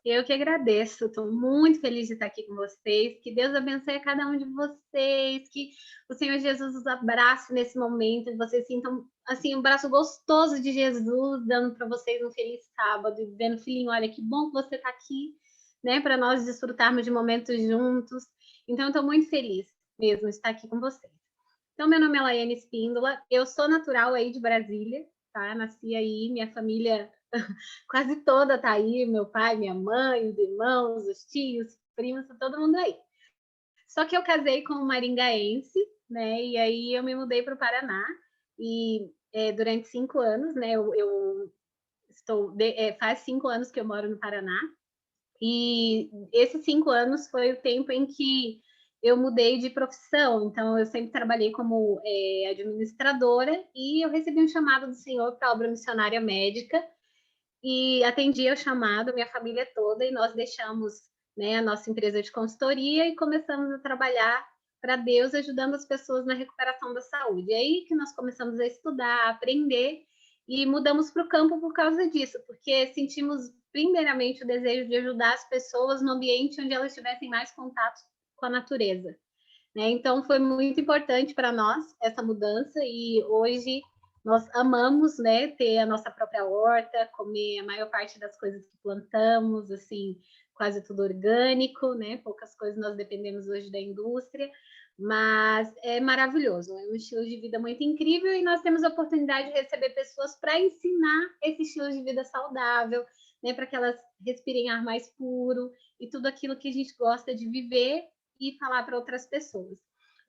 Eu que agradeço, estou muito feliz de estar aqui com vocês. Que Deus abençoe a cada um de vocês, que o Senhor Jesus os abrace nesse momento, que vocês sintam assim um braço gostoso de Jesus dando para vocês um feliz sábado, e dizendo, filhinho, olha que bom que você está aqui, né, para nós desfrutarmos de momentos juntos. Então, estou muito feliz mesmo de estar aqui com vocês. Então, meu nome é Laiane Espíndola, eu sou natural aí de Brasília, tá? Nasci aí, minha família quase toda tá aí, meu pai, minha mãe, os irmãos, os tios, primos, tá todo mundo aí. Só que eu casei com um maringaense, né? E aí eu me mudei para o Paraná e durante 5 anos, né? Eu estou faz 5 anos que eu moro no Paraná e esses 5 anos foi o tempo em que eu mudei de profissão. Então eu sempre trabalhei como administradora e eu recebi um chamado do Senhor para a obra missionária médica e atendi ao chamado, minha família toda, e nós deixamos, né, a nossa empresa de consultoria e começamos a trabalhar para Deus, ajudando as pessoas na recuperação da saúde. E aí que nós começamos a estudar, a aprender, e mudamos para o campo por causa disso, porque sentimos primeiramente o desejo de ajudar as pessoas no ambiente onde elas tivessem mais contato com a natureza. Né? Então, foi muito importante para nós essa mudança e hoje nós amamos, né, ter a nossa própria horta, comer a maior parte das coisas que plantamos, assim, quase tudo orgânico, né? Poucas coisas nós dependemos hoje da indústria, mas é maravilhoso, é um estilo de vida muito incrível e nós temos a oportunidade de receber pessoas para ensinar esse estilo de vida saudável, né, para que elas respirem ar mais puro e tudo aquilo que a gente gosta de viver e falar para outras pessoas.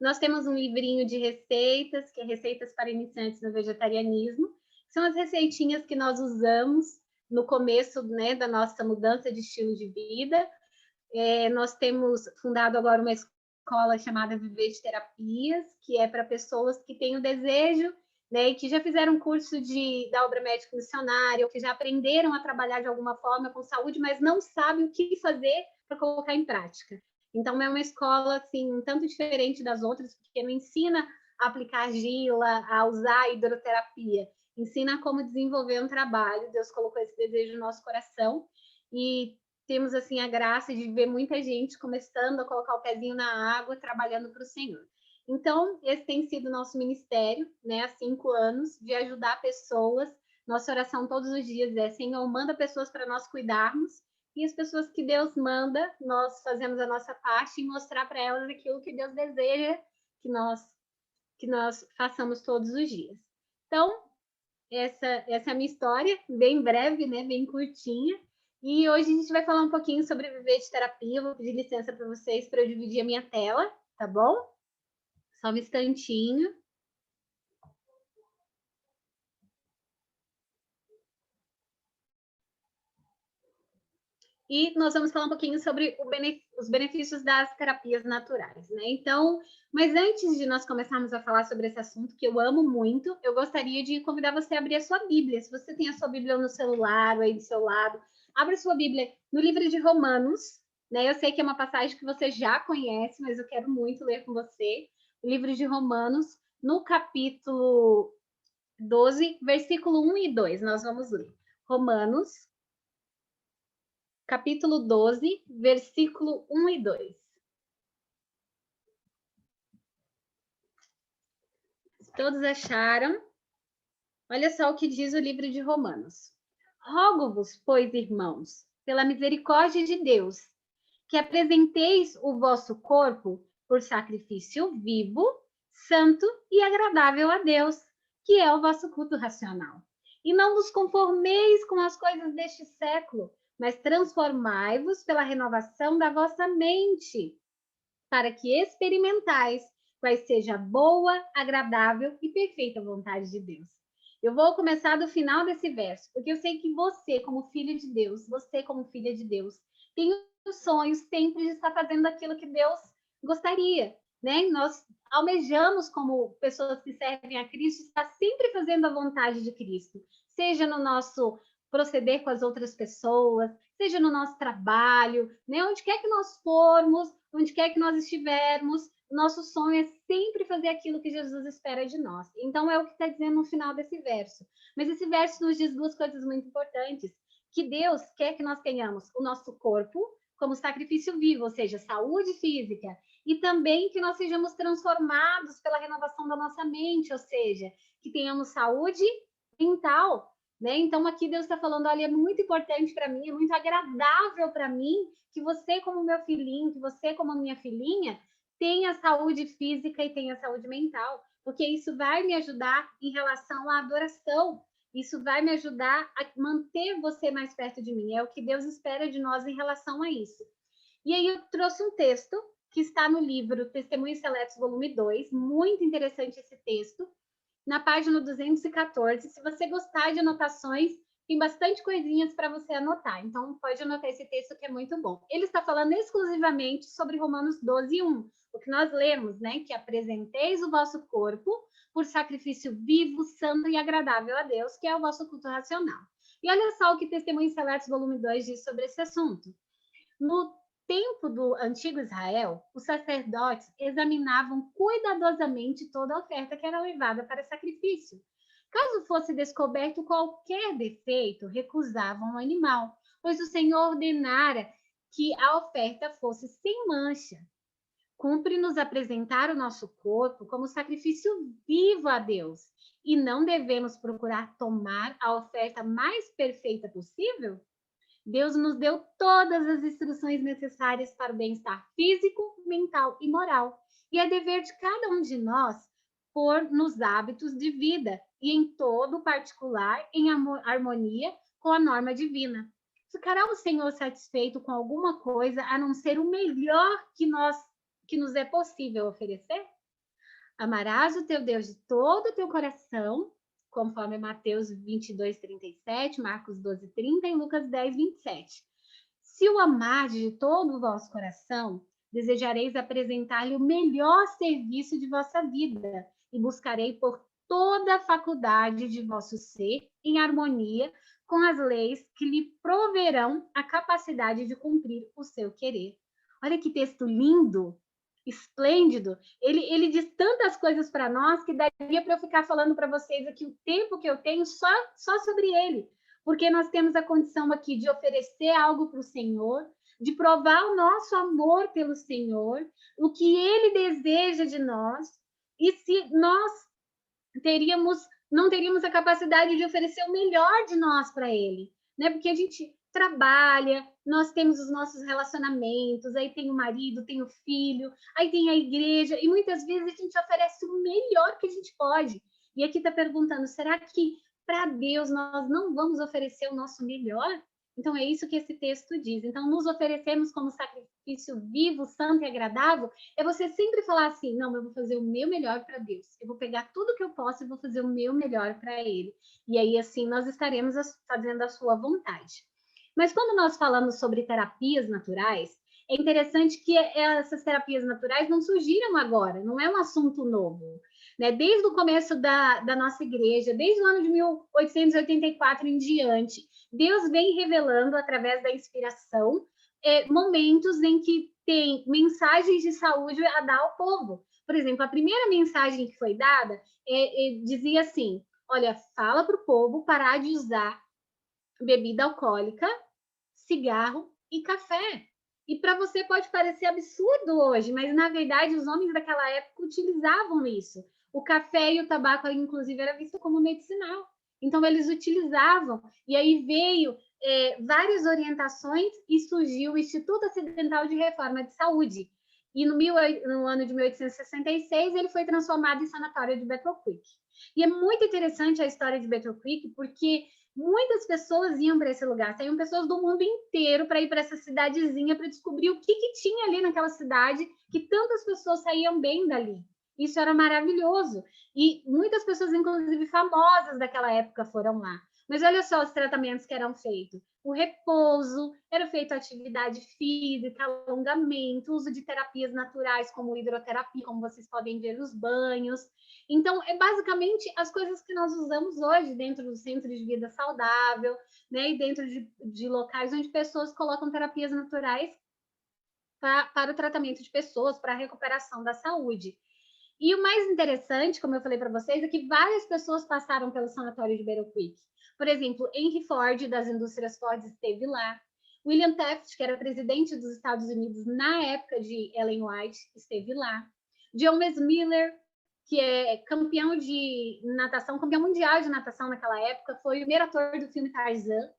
Nós temos um livrinho de receitas, que é Receitas para Iniciantes no Vegetarianismo, que são as receitinhas que nós usamos no começo, né, da nossa mudança de estilo de vida. Nós temos fundado agora uma escola chamada Viver de Terapias, que é para pessoas que têm o desejo, né, e que já fizeram curso da obra médica missionária, ou que já aprenderam a trabalhar de alguma forma com saúde, mas não sabem o que fazer para colocar em prática. Então, é uma escola, assim, um tanto diferente das outras, porque não ensina a aplicar argila, a usar a hidroterapia, ensina como desenvolver um trabalho. Deus colocou esse desejo no nosso coração e temos, assim, a graça de ver muita gente começando a colocar o pezinho na água, trabalhando para o Senhor. Então, esse tem sido o nosso ministério, né, há 5 anos, de ajudar pessoas. Nossa oração todos os dias é: Senhor, manda pessoas para nós cuidarmos, e as pessoas que Deus manda, nós fazemos a nossa parte em mostrar para elas aquilo que Deus deseja que nós façamos todos os dias. Então, essa é a minha história, bem breve, né, bem curtinha. E hoje a gente vai falar um pouquinho sobre viver de terapia. Eu vou pedir licença para vocês para eu dividir a minha tela, tá bom? Só um instantinho. E nós vamos falar um pouquinho sobre os benefícios das terapias naturais, né? Então, mas antes de nós começarmos a falar sobre esse assunto, que eu amo muito, eu gostaria de convidar você a abrir a sua Bíblia. Se você tem a sua Bíblia no celular ou aí do seu lado, abra a sua Bíblia no livro de Romanos, né? Eu sei que é uma passagem que você já conhece, mas eu quero muito ler com você. O livro de Romanos, no capítulo 12, versículo 1 e 2, nós vamos ler. Romanos, capítulo 12, versículo 1 e 2. Se todos acharam, olha só o que diz o livro de Romanos. Rogo-vos, pois, irmãos, pela misericórdia de Deus, que apresenteis o vosso corpo por sacrifício vivo, santo e agradável a Deus, que é o vosso culto racional. E não vos conformeis com as coisas deste século, mas transformai-vos pela renovação da vossa mente, para que experimentais qual seja a boa, agradável e perfeita vontade de Deus. Eu vou começar do final desse verso, porque eu sei que você, como filho de Deus, você, como filha de Deus, tem o sonho sempre de estar fazendo aquilo que Deus gostaria, né? Nós almejamos, como pessoas que servem a Cristo, estar sempre fazendo a vontade de Cristo, seja no nosso proceder com as outras pessoas, seja no nosso trabalho, né? Onde quer que nós formos, onde quer que nós estivermos, nosso sonho é sempre fazer aquilo que Jesus espera de nós. Então, é o que está dizendo no final desse verso. Mas esse verso nos diz duas coisas muito importantes, que Deus quer que nós tenhamos o nosso corpo como sacrifício vivo, ou seja, saúde física, e também que nós sejamos transformados pela renovação da nossa mente, ou seja, que tenhamos saúde mental, né? Então aqui Deus está falando, olha, é muito importante para mim, é muito agradável para mim que você como meu filhinho, que você como minha filhinha tenha saúde física e tenha saúde mental, porque isso vai me ajudar em relação à adoração. Isso vai me ajudar a manter você mais perto de mim. É o que Deus espera de nós em relação a isso. E aí eu trouxe um texto que está no livro Testemunhos Seletos, volume 2. Muito interessante esse texto. Na página 214. Se você gostar de anotações, tem bastante coisinhas para você anotar. Então, pode anotar esse texto que é muito bom. Ele está falando exclusivamente sobre Romanos 12, 1. O que nós lemos, né? Que apresenteis o vosso corpo por sacrifício vivo, santo e agradável a Deus, que é o vosso culto racional. E olha só o que Testemunhos Seletos, volume 2, diz sobre esse assunto. No tempo do antigo Israel, os sacerdotes examinavam cuidadosamente toda a oferta que era levada para sacrifício. Caso fosse descoberto qualquer defeito, recusavam o animal, pois o Senhor ordenara que a oferta fosse sem mancha. Cumpre-nos apresentar o nosso corpo como sacrifício vivo a Deus, e não devemos procurar tomar a oferta mais perfeita possível? Deus nos deu todas as instruções necessárias para o bem-estar físico, mental e moral. E é dever de cada um de nós pôr nos hábitos de vida e em todo particular em harmonia com a norma divina. Ficará o Senhor satisfeito com alguma coisa a não ser o melhor que nos é possível oferecer? Amarás o teu Deus de todo o teu coração, conforme Mateus 22, 37, Marcos 12, 30 e Lucas 10, 27. Se o amardes de todo o vosso coração, desejareis apresentar-lhe o melhor serviço de vossa vida e buscarei por toda a faculdade de vosso ser em harmonia com as leis que lhe proverão a capacidade de cumprir o seu querer. Olha que texto lindo, esplêndido. Ele diz tantas coisas para nós que daria para eu ficar falando para vocês aqui o tempo que eu tenho só sobre ele, porque nós temos a condição aqui de oferecer algo para o Senhor, de provar o nosso amor pelo Senhor, o que ele deseja de nós, e se nós não teríamos a capacidade de oferecer o melhor de nós para ele, né? Porque a gente trabalha, nós temos os nossos relacionamentos, aí tem o marido, tem o filho, aí tem a igreja, e muitas vezes a gente oferece o melhor que a gente pode. E aqui está perguntando, será que para Deus nós não vamos oferecer o nosso melhor? Então é isso que esse texto diz. Então nos oferecemos como sacrifício vivo, santo e agradável, é você sempre falar assim, não, eu vou fazer o meu melhor para Deus. Eu vou pegar tudo que eu posso e vou fazer o meu melhor para ele. E aí assim nós estaremos fazendo a sua vontade. Mas quando nós falamos sobre terapias naturais, é interessante que essas terapias naturais não surgiram agora, não é um assunto novo. Né? Desde o começo da nossa igreja, desde o ano de 1884 em diante, Deus vem revelando, através da inspiração, momentos em que tem mensagens de saúde a dar ao povo. Por exemplo, a primeira mensagem que foi dada dizia assim, olha, fala para o povo parar de usar bebida alcoólica, cigarro e café. E para você pode parecer absurdo hoje, mas na verdade os homens daquela época utilizavam isso. O café e o tabaco, inclusive, era visto como medicinal. Então eles utilizavam. E aí veio várias orientações e surgiu o Instituto Ocidental de Reforma de Saúde. E no ano de 1866 ele foi transformado em sanatório de Battle Creek. E é muito interessante a história de Battle Creek, porque muitas pessoas iam para esse lugar, saíam pessoas do mundo inteiro para ir para essa cidadezinha para descobrir o que tinha ali naquela cidade, que tantas pessoas saíam bem dali. Isso era maravilhoso. E muitas pessoas, inclusive famosas daquela época, foram lá. Mas olha só os tratamentos que eram feitos. O repouso, era feita atividade física, alongamento, uso de terapias naturais, como hidroterapia, como vocês podem ver nos banhos. Então, é basicamente as coisas que nós usamos hoje dentro do centro de vida saudável, né? E dentro de locais onde pessoas colocam terapias naturais para o tratamento de pessoas, para a recuperação da saúde. E o mais interessante, como eu falei para vocês, é que várias pessoas passaram pelo sanatório de Battle Creek, Por exemplo, Henry Ford, das indústrias Ford, esteve lá. William Taft, que era presidente dos Estados Unidos na época de Ellen White, esteve lá. John Miller, que é campeão de natação, campeão mundial de natação naquela época, foi o primeiro ator do filme Tarzan,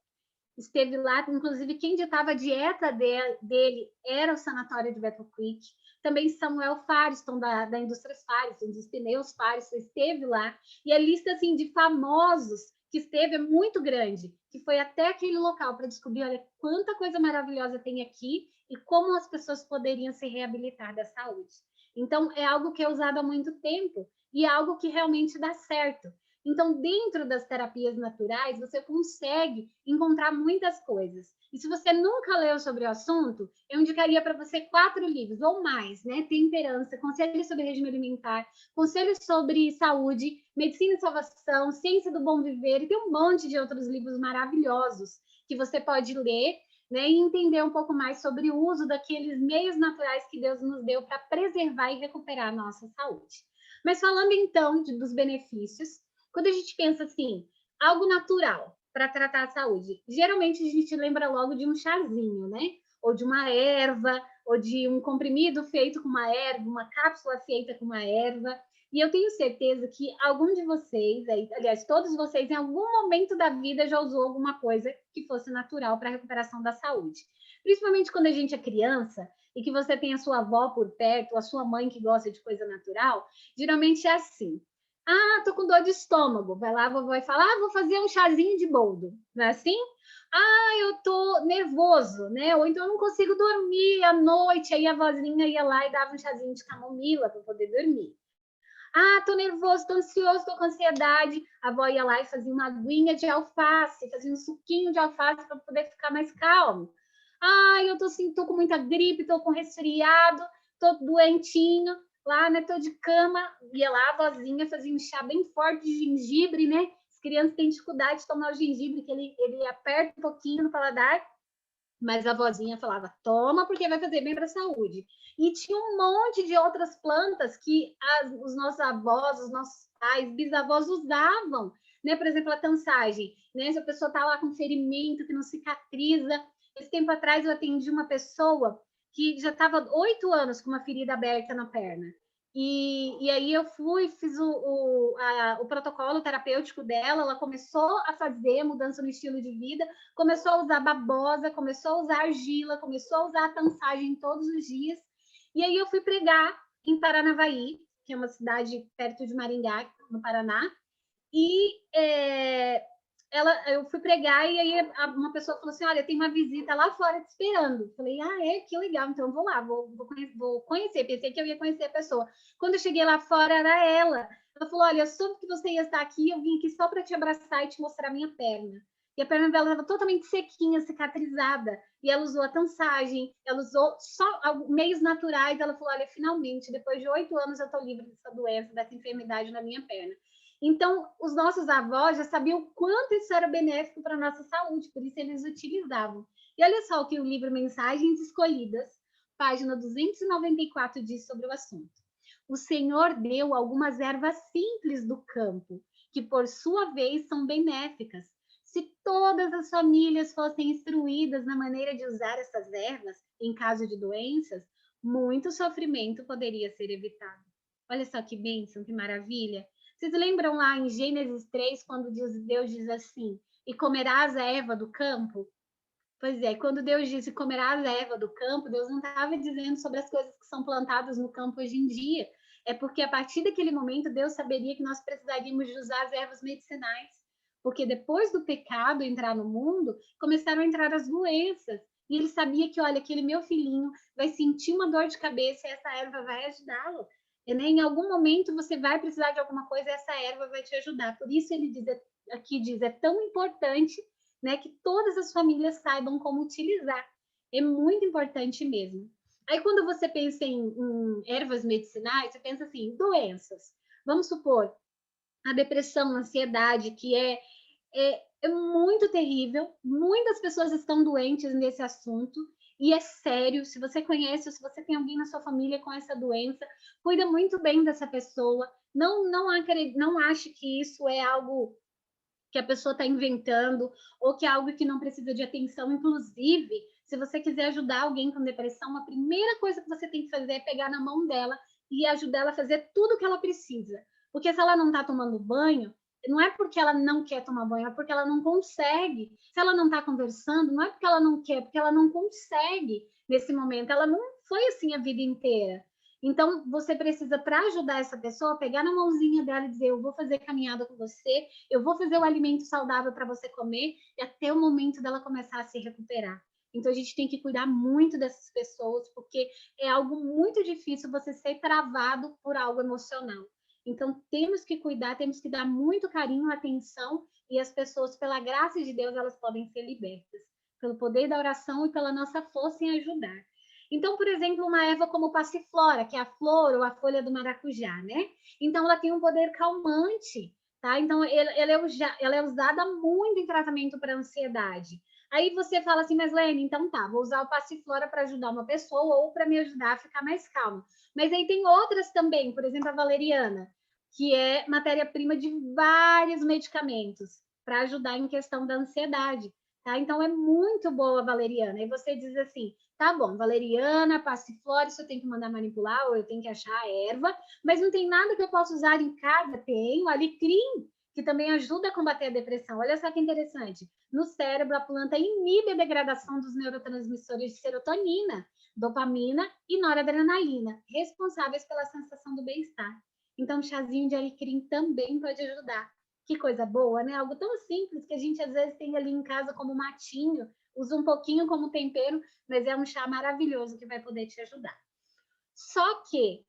esteve lá. Inclusive, quem ditava a dieta dele era o sanatório de Battle Creek. Também Samuel Firestone, da indústria Firestone, dos pneus Firestone, esteve lá. E a lista assim, de famosos que esteve é muito grande, que foi até aquele local para descobrir, olha, quanta coisa maravilhosa tem aqui e como as pessoas poderiam se reabilitar da saúde. Então, é algo que é usado há muito tempo e é algo que realmente dá certo. Então, dentro das terapias naturais, você consegue encontrar muitas coisas. E se você nunca leu sobre o assunto, eu indicaria para você 4 livros ou mais, né? Temperança, Conselhos sobre Regime Alimentar, Conselhos sobre Saúde, Medicina e Salvação, Ciência do Bom Viver, e tem um monte de outros livros maravilhosos que você pode ler, né, e entender um pouco mais sobre o uso daqueles meios naturais que Deus nos deu para preservar e recuperar a nossa saúde. Mas falando então dos benefícios, quando a gente pensa assim, algo natural para tratar a saúde, geralmente a gente lembra logo de um chazinho, né? Ou de uma erva, ou de um comprimido feito com uma erva, uma cápsula feita com uma erva. E eu tenho certeza que algum de vocês, aliás, todos vocês, em algum momento da vida já usou alguma coisa que fosse natural para a recuperação da saúde. Principalmente quando a gente é criança e que você tem a sua avó por perto, ou a sua mãe que gosta de coisa natural, geralmente é assim. Ah, tô com dor de estômago. Vai lá, a vovó vai falar, vou fazer um chazinho de boldo. Não é assim? Ah, eu tô nervoso, né? Ou então eu não consigo dormir à noite. Aí a vozinha ia lá e dava um chazinho de camomila para poder dormir. Ah, tô nervoso, tô ansioso, tô com ansiedade. A avó ia lá e fazia uma aguinha de alface, fazia um suquinho de alface para poder ficar mais calmo. Ah, eu tô com muita gripe, tô com resfriado, tô doentinho lá, né? Tô de cama. Ia lá, a vozinha fazia um chá bem forte de gengibre, né? As crianças têm dificuldade de tomar o gengibre, que ele aperta um pouquinho no paladar. Mas a vozinha falava, toma, porque vai fazer bem para a saúde. E tinha um monte de outras plantas que os nossos avós, os nossos pais, bisavós usavam, né? Por exemplo, a tansagem, né? Se a pessoa está lá com ferimento que não cicatriza. Esse tempo atrás eu atendi uma pessoa que já estava 8 anos com uma ferida aberta na perna. E aí eu fiz o protocolo terapêutico dela, ela começou a fazer mudança no estilo de vida, começou a usar babosa, começou a usar argila, começou a usar a tansagem todos os dias. E aí eu fui pregar em Paranavaí, que é uma cidade perto de Maringá, no Paraná, e eu fui pregar e aí uma pessoa falou assim, olha, tem uma visita lá fora te esperando. Eu falei, ah, é? Que legal, então eu vou lá, vou conhecer. Pensei que eu ia conhecer a pessoa. Quando eu cheguei lá fora, era ela. Ela falou, olha, eu soube que você ia estar aqui, eu vim aqui só para te abraçar e te mostrar a minha perna. E a perna dela estava totalmente sequinha, cicatrizada. E ela usou a tansagem, ela usou só meios naturais. Ela falou, olha, finalmente, depois de 8 anos eu estou livre dessa doença, dessa enfermidade na minha perna. Então, os nossos avós já sabiam o quanto isso era benéfico para a nossa saúde, por isso eles utilizavam. E olha só o que o livro Mensagens Escolhidas, página 294, diz sobre o assunto. O Senhor deu algumas ervas simples do campo, que por sua vez são benéficas. Se todas as famílias fossem instruídas na maneira de usar essas ervas em caso de doenças, muito sofrimento poderia ser evitado. Olha só que bênção, que maravilha. Vocês lembram lá em Gênesis 3, quando Deus diz assim, e comerás a erva do campo? Pois é, quando Deus disse comerás a erva do campo, Deus não estava dizendo sobre as coisas que são plantadas no campo hoje em dia. É porque a partir daquele momento Deus saberia que nós precisaríamos de usar as ervas medicinais. Porque depois do pecado entrar no mundo, começaram a entrar as doenças. E ele sabia que, olha, aquele meu filhinho vai sentir uma dor de cabeça e essa erva vai ajudá-lo. Em algum momento você vai precisar de alguma coisa e essa erva vai te ajudar. Por isso ele diz, é tão importante, né, que todas as famílias saibam como utilizar. É muito importante mesmo. Aí quando você pensa em ervas medicinais, você pensa assim, doenças. Vamos supor, a depressão, a ansiedade, que é muito terrível. Muitas pessoas estão doentes nesse assunto. E é sério, se você conhece ou se você tem alguém na sua família com essa doença, cuida muito bem dessa pessoa. Não ache que isso é algo que a pessoa está inventando, ou que é algo que não precisa de atenção. Inclusive, se você quiser ajudar alguém com depressão, a primeira coisa que você tem que fazer é pegar na mão dela e ajudar ela a fazer tudo o que ela precisa. Porque se ela não está tomando banho, não é porque ela não quer tomar banho, é porque ela não consegue. Se ela não está conversando, não é porque ela não quer, é porque ela não consegue nesse momento. Ela não foi assim a vida inteira. Então, você precisa, para ajudar essa pessoa, pegar na mãozinha dela e dizer: eu vou fazer caminhada com você, eu vou fazer o alimento saudável para você comer, e até o momento dela começar a se recuperar. Então, a gente tem que cuidar muito dessas pessoas, porque é algo muito difícil você ser travado por algo emocional. Então, temos que cuidar, temos que dar muito carinho, atenção, e as pessoas, pela graça de Deus, elas podem ser libertas, pelo poder da oração e pela nossa força em ajudar. Então, por exemplo, uma erva como passiflora, que é a flor ou a folha do maracujá, né? Então, ela tem um poder calmante, tá? Então, ela é usada muito em tratamento para ansiedade. Aí você fala assim, mas Lene, então tá, vou usar o passiflora para ajudar uma pessoa ou para me ajudar a ficar mais calma. Mas aí tem outras também, por exemplo, a valeriana, que é matéria-prima de vários medicamentos para ajudar em questão da ansiedade, tá? Então, é muito boa a valeriana. E você diz assim, tá bom, valeriana, passiflora, isso eu tenho que mandar manipular, ou eu tenho que achar a erva, mas não tem nada que eu possa usar em casa. Tem o alecrim, que também ajuda a combater a depressão. Olha só que interessante. No cérebro, a planta inibe a degradação dos neurotransmissores de serotonina, dopamina e noradrenalina, responsáveis pela sensação do bem-estar. Então, chazinho de alecrim também pode ajudar. Que coisa boa, né? Algo tão simples que a gente às vezes tem ali em casa como matinho, usa um pouquinho como tempero, mas é um chá maravilhoso que vai poder te ajudar. Só que,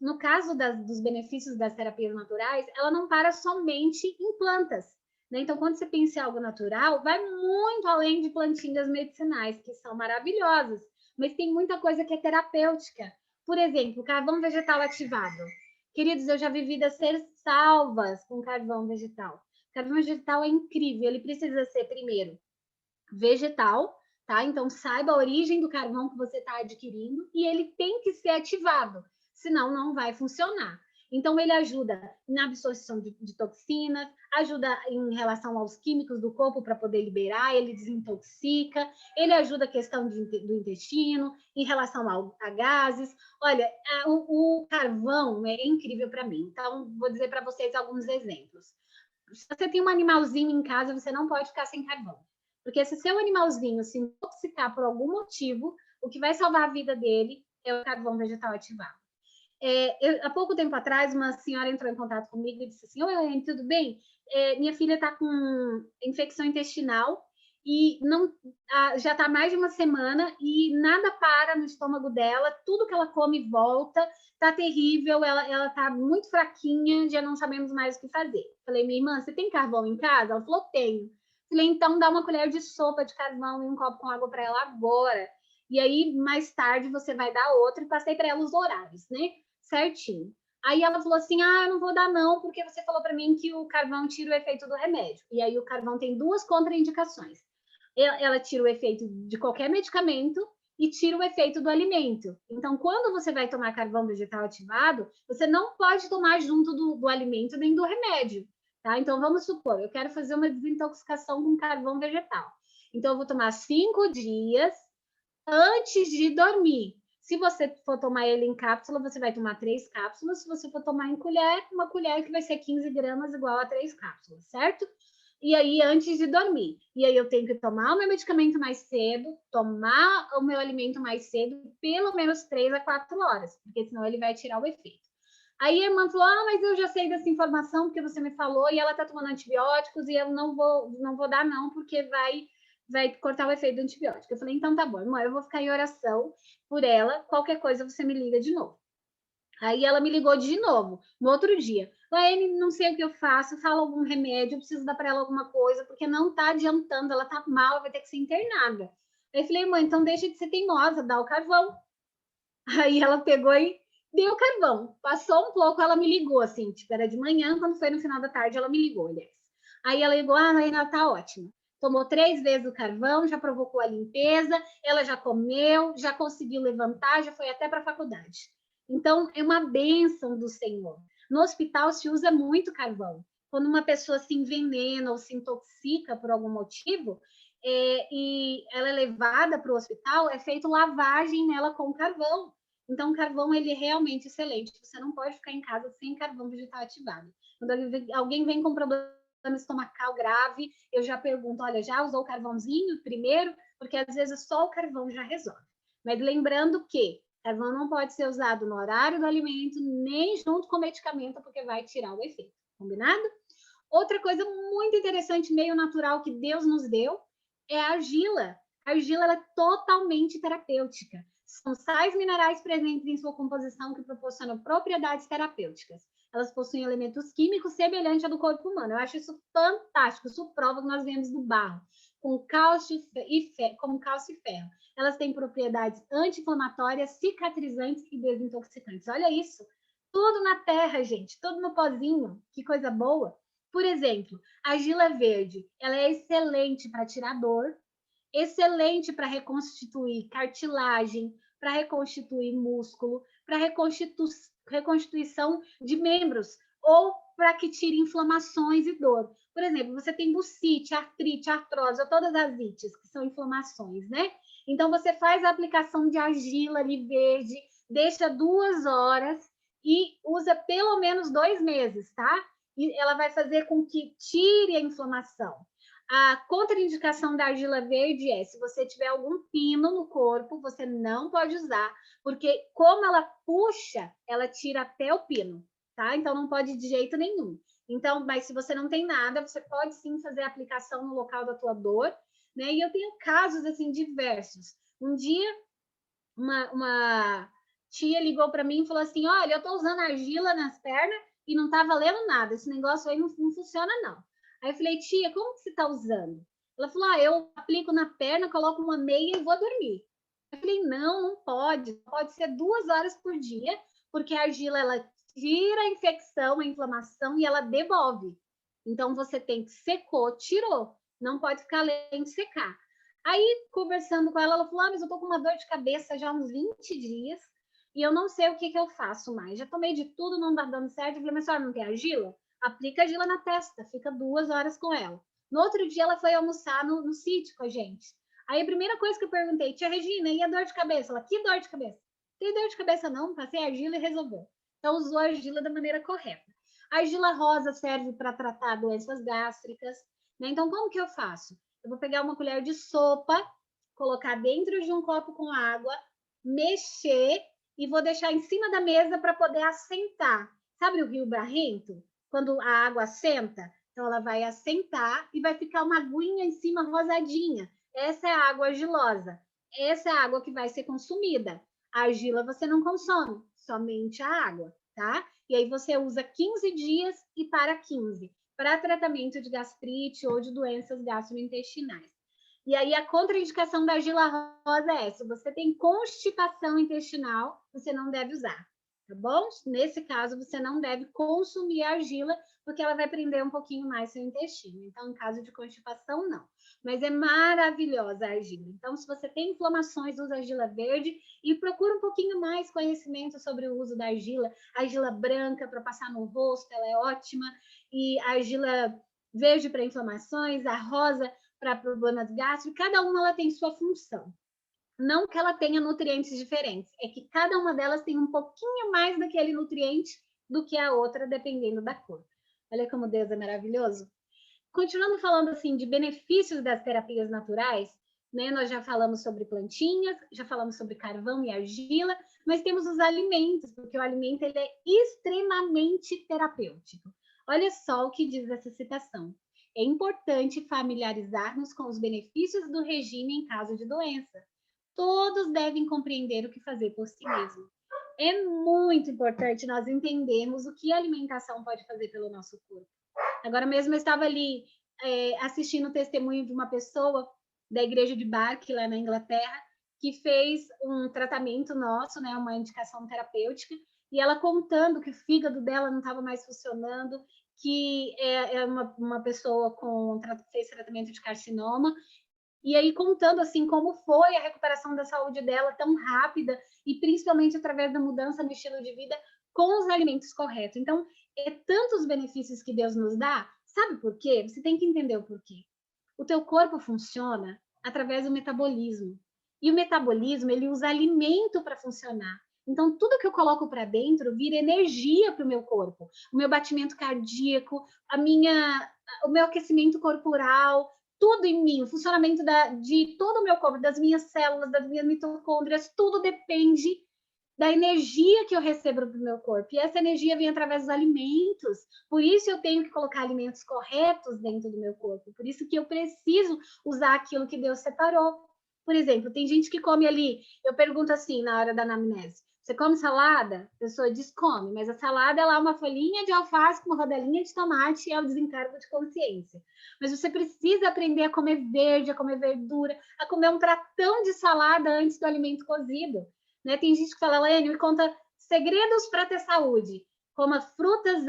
no caso dos benefícios das terapias naturais, ela não para somente em plantas, né? Então, quando você pensa em algo natural, vai muito além de plantinhas medicinais, que são maravilhosas, mas tem muita coisa que é terapêutica. Por exemplo, carvão vegetal ativado. Queridos, eu já vi vidas ser salvas com carvão vegetal. Carvão vegetal é incrível, ele precisa ser, primeiro, vegetal, tá? Então, saiba a origem do carvão que você está adquirindo e ele tem que ser ativado, senão não vai funcionar. Então, ele ajuda na absorção de toxinas, ajuda em relação aos químicos do corpo para poder liberar, ele desintoxica, ele ajuda a questão do intestino, em relação a gases. Olha, o carvão é incrível para mim. Então, vou dizer para vocês alguns exemplos. Se você tem um animalzinho em casa, você não pode ficar sem carvão. Porque se seu animalzinho se intoxicar por algum motivo, o que vai salvar a vida dele é o carvão vegetal ativado. Há pouco tempo atrás, uma senhora entrou em contato comigo e disse assim: oi, Helene, tudo bem? Minha filha está com infecção intestinal e não, já está mais de uma semana e nada para no estômago dela, tudo que ela come volta, está terrível, ela está muito fraquinha, já não sabemos mais o que fazer. Falei, minha irmã, você tem carvão em casa? Ela falou, tenho. Falei, então dá uma colher de sopa de carvão e um copo com água para ela agora. E aí, mais tarde, você vai dar outra. E passei para ela os horários, né? Certinho. Aí ela falou assim, eu não vou dar não, porque você falou para mim que o carvão tira o efeito do remédio. E aí o carvão tem duas contraindicações. Ela tira o efeito de qualquer medicamento e tira o efeito do alimento. Então, quando você vai tomar carvão vegetal ativado, você não pode tomar junto do alimento nem do remédio. Tá? Então, vamos supor, eu quero fazer uma desintoxicação com carvão vegetal. Então, eu vou tomar 5 dias antes de dormir. Se você for tomar ele em cápsula, você vai tomar 3 cápsulas. Se você for tomar em colher, uma colher que vai ser 15 gramas igual a 3 cápsulas, certo? E aí, antes de dormir. E aí, eu tenho que tomar o meu medicamento mais cedo, tomar o meu alimento mais cedo, pelo menos 3 a 4 horas, porque senão ele vai tirar o efeito. Aí a irmã falou, mas eu já sei dessa informação, porque você me falou, e ela tá tomando antibióticos, e eu não vou dar não, porque vai cortar o efeito do antibiótico. Eu falei, então tá bom, irmã, eu vou ficar em oração por ela, qualquer coisa você me liga de novo. Aí ela me ligou de novo, no outro dia. Laene, não sei o que eu faço, fala algum remédio, eu preciso dar para ela alguma coisa, porque não tá adiantando, ela tá mal, vai ter que ser internada. Aí eu falei, mãe, então deixa de ser teimosa, dá o carvão. Aí ela pegou e deu o carvão. Passou um pouco, ela me ligou, assim, tipo, era de manhã, quando foi no final da tarde, ela me ligou, aliás. Aí ela ligou, Laene, tá ótima. Tomou 3 vezes o carvão, já provocou a limpeza, ela já comeu, já conseguiu levantar, já foi até para a faculdade. Então, é uma bênção do Senhor. No hospital se usa muito carvão, quando uma pessoa se envenena ou se intoxica por algum motivo, e ela é levada para o hospital, é feita lavagem nela com carvão. Então, o carvão ele é realmente excelente. Você não pode ficar em casa sem carvão vegetal ativado. Quando alguém vem com problema estomacal grave, eu já pergunto, olha, já usou o carvãozinho primeiro? Porque às vezes só o carvão já resolve. Mas lembrando que carvão não pode ser usado no horário do alimento, nem junto com o medicamento, porque vai tirar o efeito. Combinado? Outra coisa muito interessante, meio natural, que Deus nos deu, é a argila. A argila ela é totalmente terapêutica. São sais minerais presentes em sua composição que proporcionam propriedades terapêuticas. Elas possuem elementos químicos semelhantes ao do corpo humano. Eu acho isso fantástico. Isso prova que nós viemos do barro, com cálcio como cálcio e ferro. Elas têm propriedades anti-inflamatórias, cicatrizantes e desintoxicantes. Olha isso. Tudo na terra, gente. Tudo no pozinho. Que coisa boa. Por exemplo, a argila verde. Ela é excelente para tirar dor, excelente para reconstituir cartilagem, para reconstituir músculo, para reconstituição de membros ou para que tire inflamações e dor. Por exemplo, você tem bursite, artrite, artrose, ou todas as ites, que são inflamações, né? Então, você faz a aplicação de argila ali verde, deixa 2 horas e usa pelo menos 2 meses, tá? E ela vai fazer com que tire a inflamação. A contraindicação da argila verde é se você tiver algum pino no corpo, você não pode usar, porque como ela puxa, ela tira até o pino, tá? Então não pode de jeito nenhum. Então, mas se você não tem nada, você pode sim fazer a aplicação no local da tua dor, né? E eu tenho casos assim diversos. Um dia uma tia ligou para mim e falou assim: "Olha, eu tô usando argila nas pernas e não tá valendo nada. Esse negócio aí não funciona não". Aí eu falei: "Tia, como que você tá usando?". Ela falou: "Ah, eu aplico na perna, coloco uma meia e vou dormir". Eu falei: "Não, não pode. Pode ser 2 horas por dia, porque a argila ela tira a infecção, a inflamação e ela devolve. Então você tem que secou, tirou. Não pode ficar além de secar". Aí, conversando com ela, ela falou: "Ah, mas eu tô com uma dor de cabeça já há uns 20 dias e eu não sei o que eu faço mais. Já tomei de tudo, não tá dando certo". Eu falei: "Mas a senhora não tem argila? Aplica argila na testa, fica 2 horas com ela". No outro dia, ela foi almoçar no sítio com a gente. Aí, a primeira coisa que eu perguntei: "Tia Regina, e a dor de cabeça?". Ela: "Que dor de cabeça?". "Tem dor de cabeça não, passei argila e resolveu". Então, usou a argila da maneira correta. A argila rosa serve para tratar doenças gástricas, né? Então, como que eu faço? Eu vou pegar uma colher de sopa, colocar dentro de um copo com água, mexer e vou deixar em cima da mesa para poder assentar. Sabe o rio barrento? Quando a água assenta, então ela vai assentar e vai ficar uma aguinha em cima rosadinha. Essa é a água argilosa. Essa é a água que vai ser consumida. A argila você não consome, somente a água, tá? E aí você usa 15 dias e para 15 para tratamento de gastrite ou de doenças gastrointestinais. E aí a contraindicação da argila rosa é: se você tem constipação intestinal, você não deve usar, tá bom? Nesse caso, você não deve consumir a argila, porque ela vai prender um pouquinho mais seu intestino. Então, em caso de constipação, não. Mas é maravilhosa a argila. Então, se você tem inflamações, usa argila verde e procura um pouquinho mais conhecimento sobre o uso da argila. A argila branca para passar no rosto, ela é ótima. E a argila verde para inflamações, a rosa para problemas gástricos, cada uma ela tem sua função. Não que ela tenha nutrientes diferentes, é que cada uma delas tem um pouquinho mais daquele nutriente do que a outra, dependendo da cor. Olha como Deus é maravilhoso. Continuando falando assim de benefícios das terapias naturais, né? Nós já falamos sobre plantinhas, já falamos sobre carvão e argila, mas temos os alimentos, porque o alimento ele é extremamente terapêutico. Olha só o que diz essa citação: "É importante familiarizar-nos com os benefícios do regime em caso de doença. Todos devem compreender o que fazer por si mesmo". É muito importante nós entendermos o que a alimentação pode fazer pelo nosso corpo. Agora mesmo eu estava ali assistindo o testemunho de uma pessoa da igreja de Bark, lá na Inglaterra, que fez um tratamento nosso, né, uma indicação terapêutica, e ela contando que o fígado dela não estava mais funcionando, que é uma pessoa fez tratamento de carcinoma, e aí contando assim como foi a recuperação da saúde dela tão rápida, e principalmente através da mudança no estilo de vida, com os alimentos corretos. Então, é tantos benefícios que Deus nos dá. Sabe por quê? Você tem que entender o porquê. O teu corpo funciona através do metabolismo. E o metabolismo, ele usa alimento para funcionar. Então, tudo que eu coloco para dentro vira energia para o meu corpo. O meu batimento cardíaco, o meu aquecimento corporal, tudo em mim, o funcionamento de todo o meu corpo, das minhas células, das minhas mitocôndrias, tudo depende da energia que eu recebo do meu corpo. E essa energia vem através dos alimentos. Por isso eu tenho que colocar alimentos corretos dentro do meu corpo. Por isso que eu preciso usar aquilo que Deus separou. Por exemplo, tem gente que come ali, eu pergunto assim na hora da anamnese, você come salada? A pessoa diz come, mas a salada é lá uma folhinha de alface com uma rodelinha de tomate e é o desencargo de consciência. Mas você precisa aprender a comer verde, a comer verdura, a comer um pratão de salada antes do alimento cozido. Né? Tem gente que fala, Lênin, me conta segredos para ter saúde. Coma frutas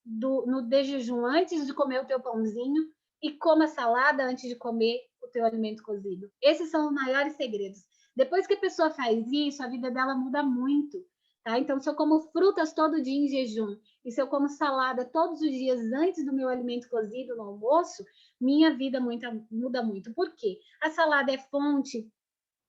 de jejum, antes de comer o teu pãozinho, e coma salada antes de comer o teu alimento cozido. Esses são os maiores segredos. Depois que a pessoa faz isso, a vida dela muda muito. Tá? Então, se eu como frutas todo dia em jejum, e se eu como salada todos os dias antes do meu alimento cozido no almoço, minha vida muda muito. Por quê? A salada é fonte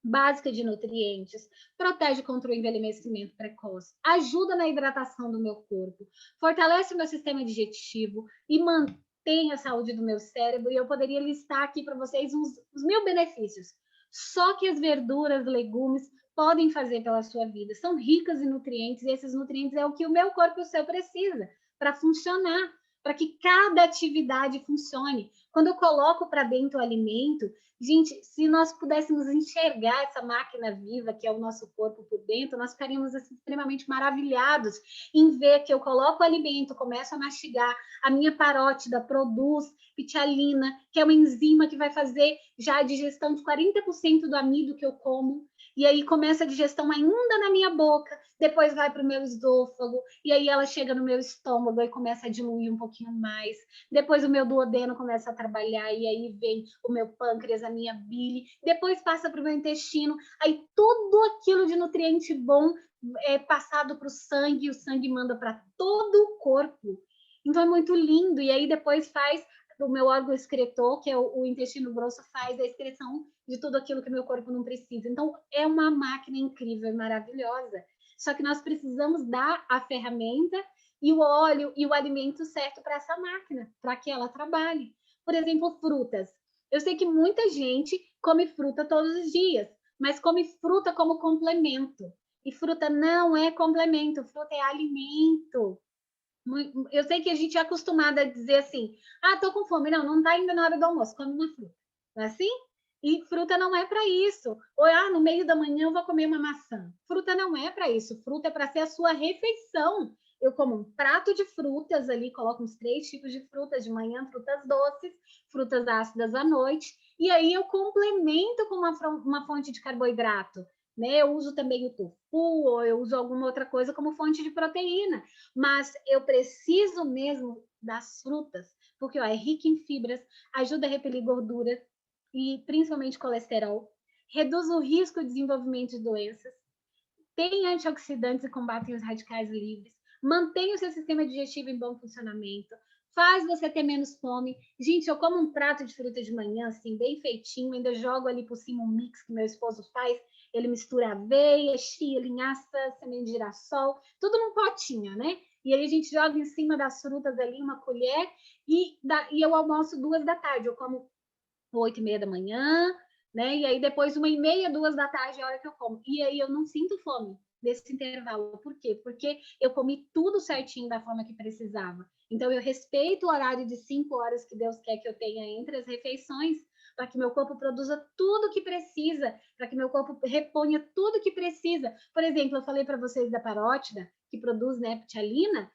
básica de nutrientes, protege contra o envelhecimento precoce, ajuda na hidratação do meu corpo, fortalece o meu sistema digestivo e mantém a saúde do meu cérebro. E eu poderia listar aqui para vocês os 1000 benefícios. Só que as verduras, legumes podem fazer pela sua vida. São ricas em nutrientes e esses nutrientes é o que o meu corpo e o seu precisa para funcionar, para que cada atividade funcione. Quando eu coloco para dentro o alimento, gente, se nós pudéssemos enxergar essa máquina viva que é o nosso corpo por dentro, nós ficaríamos assim, extremamente maravilhados em ver que eu coloco o alimento, começo a mastigar, a minha parótida produz pitialina, que é uma enzima que vai fazer já a digestão de 40% do amido que eu como, e aí começa a digestão ainda na minha boca, depois vai para o meu esôfago, e aí ela chega no meu estômago e começa a diluir um pouquinho mais, depois o meu duodeno começa a trabalhar, e aí vem o meu pâncreas, a minha bile, depois passa para o meu intestino, aí tudo aquilo de nutriente bom é passado para o sangue manda para todo o corpo. Então é muito lindo, e aí depois faz o meu órgão excretor, que é o intestino grosso, faz a excreção de tudo aquilo que meu corpo não precisa. Então é uma máquina incrível, maravilhosa. Só que nós precisamos dar a ferramenta e o óleo e o alimento certo para essa máquina, para que ela trabalhe. Por exemplo, frutas. Eu sei que muita gente come fruta todos os dias, mas come fruta como complemento. E fruta não é complemento, fruta é alimento. Eu sei que a gente é acostumada a dizer assim, tô com fome. Não, não tá ainda na hora do almoço, come uma fruta. Não é assim? E fruta não é para isso. Ou, no meio da manhã eu vou comer uma maçã. Fruta não é para isso. Fruta é para ser a sua refeição. Eu como um prato de frutas ali, coloco uns 3 tipos de frutas de manhã, frutas doces, frutas ácidas à noite, e aí eu complemento com uma fonte de carboidrato. Né? Eu uso também o tofu, ou eu uso alguma outra coisa como fonte de proteína, mas eu preciso mesmo das frutas, porque é rica em fibras, ajuda a repelir gordura e principalmente colesterol, reduz o risco de desenvolvimento de doenças, tem antioxidantes e combatem os radicais livres, mantém o seu sistema digestivo em bom funcionamento, faz você ter menos fome. Gente, eu como um prato de fruta de manhã, assim, bem feitinho, ainda jogo ali por cima um mix que meu esposo faz, ele mistura aveia, chia, linhaça, semente de girassol, tudo num potinho, né? E aí a gente joga em cima das frutas ali uma colher e eu almoço 2 da tarde. Eu como 8h30 da manhã, né? E aí depois 1h30, 2 da tarde é a hora que eu como. E aí eu não sinto fome nesse intervalo. Por quê? Porque eu comi tudo certinho da forma que precisava. Então eu respeito o horário de 5 horas que Deus quer que eu tenha entre as refeições, para que meu corpo produza tudo que precisa, para que meu corpo reponha tudo que precisa. Por exemplo, eu falei para vocês da parótida, que produz, né, ptialina.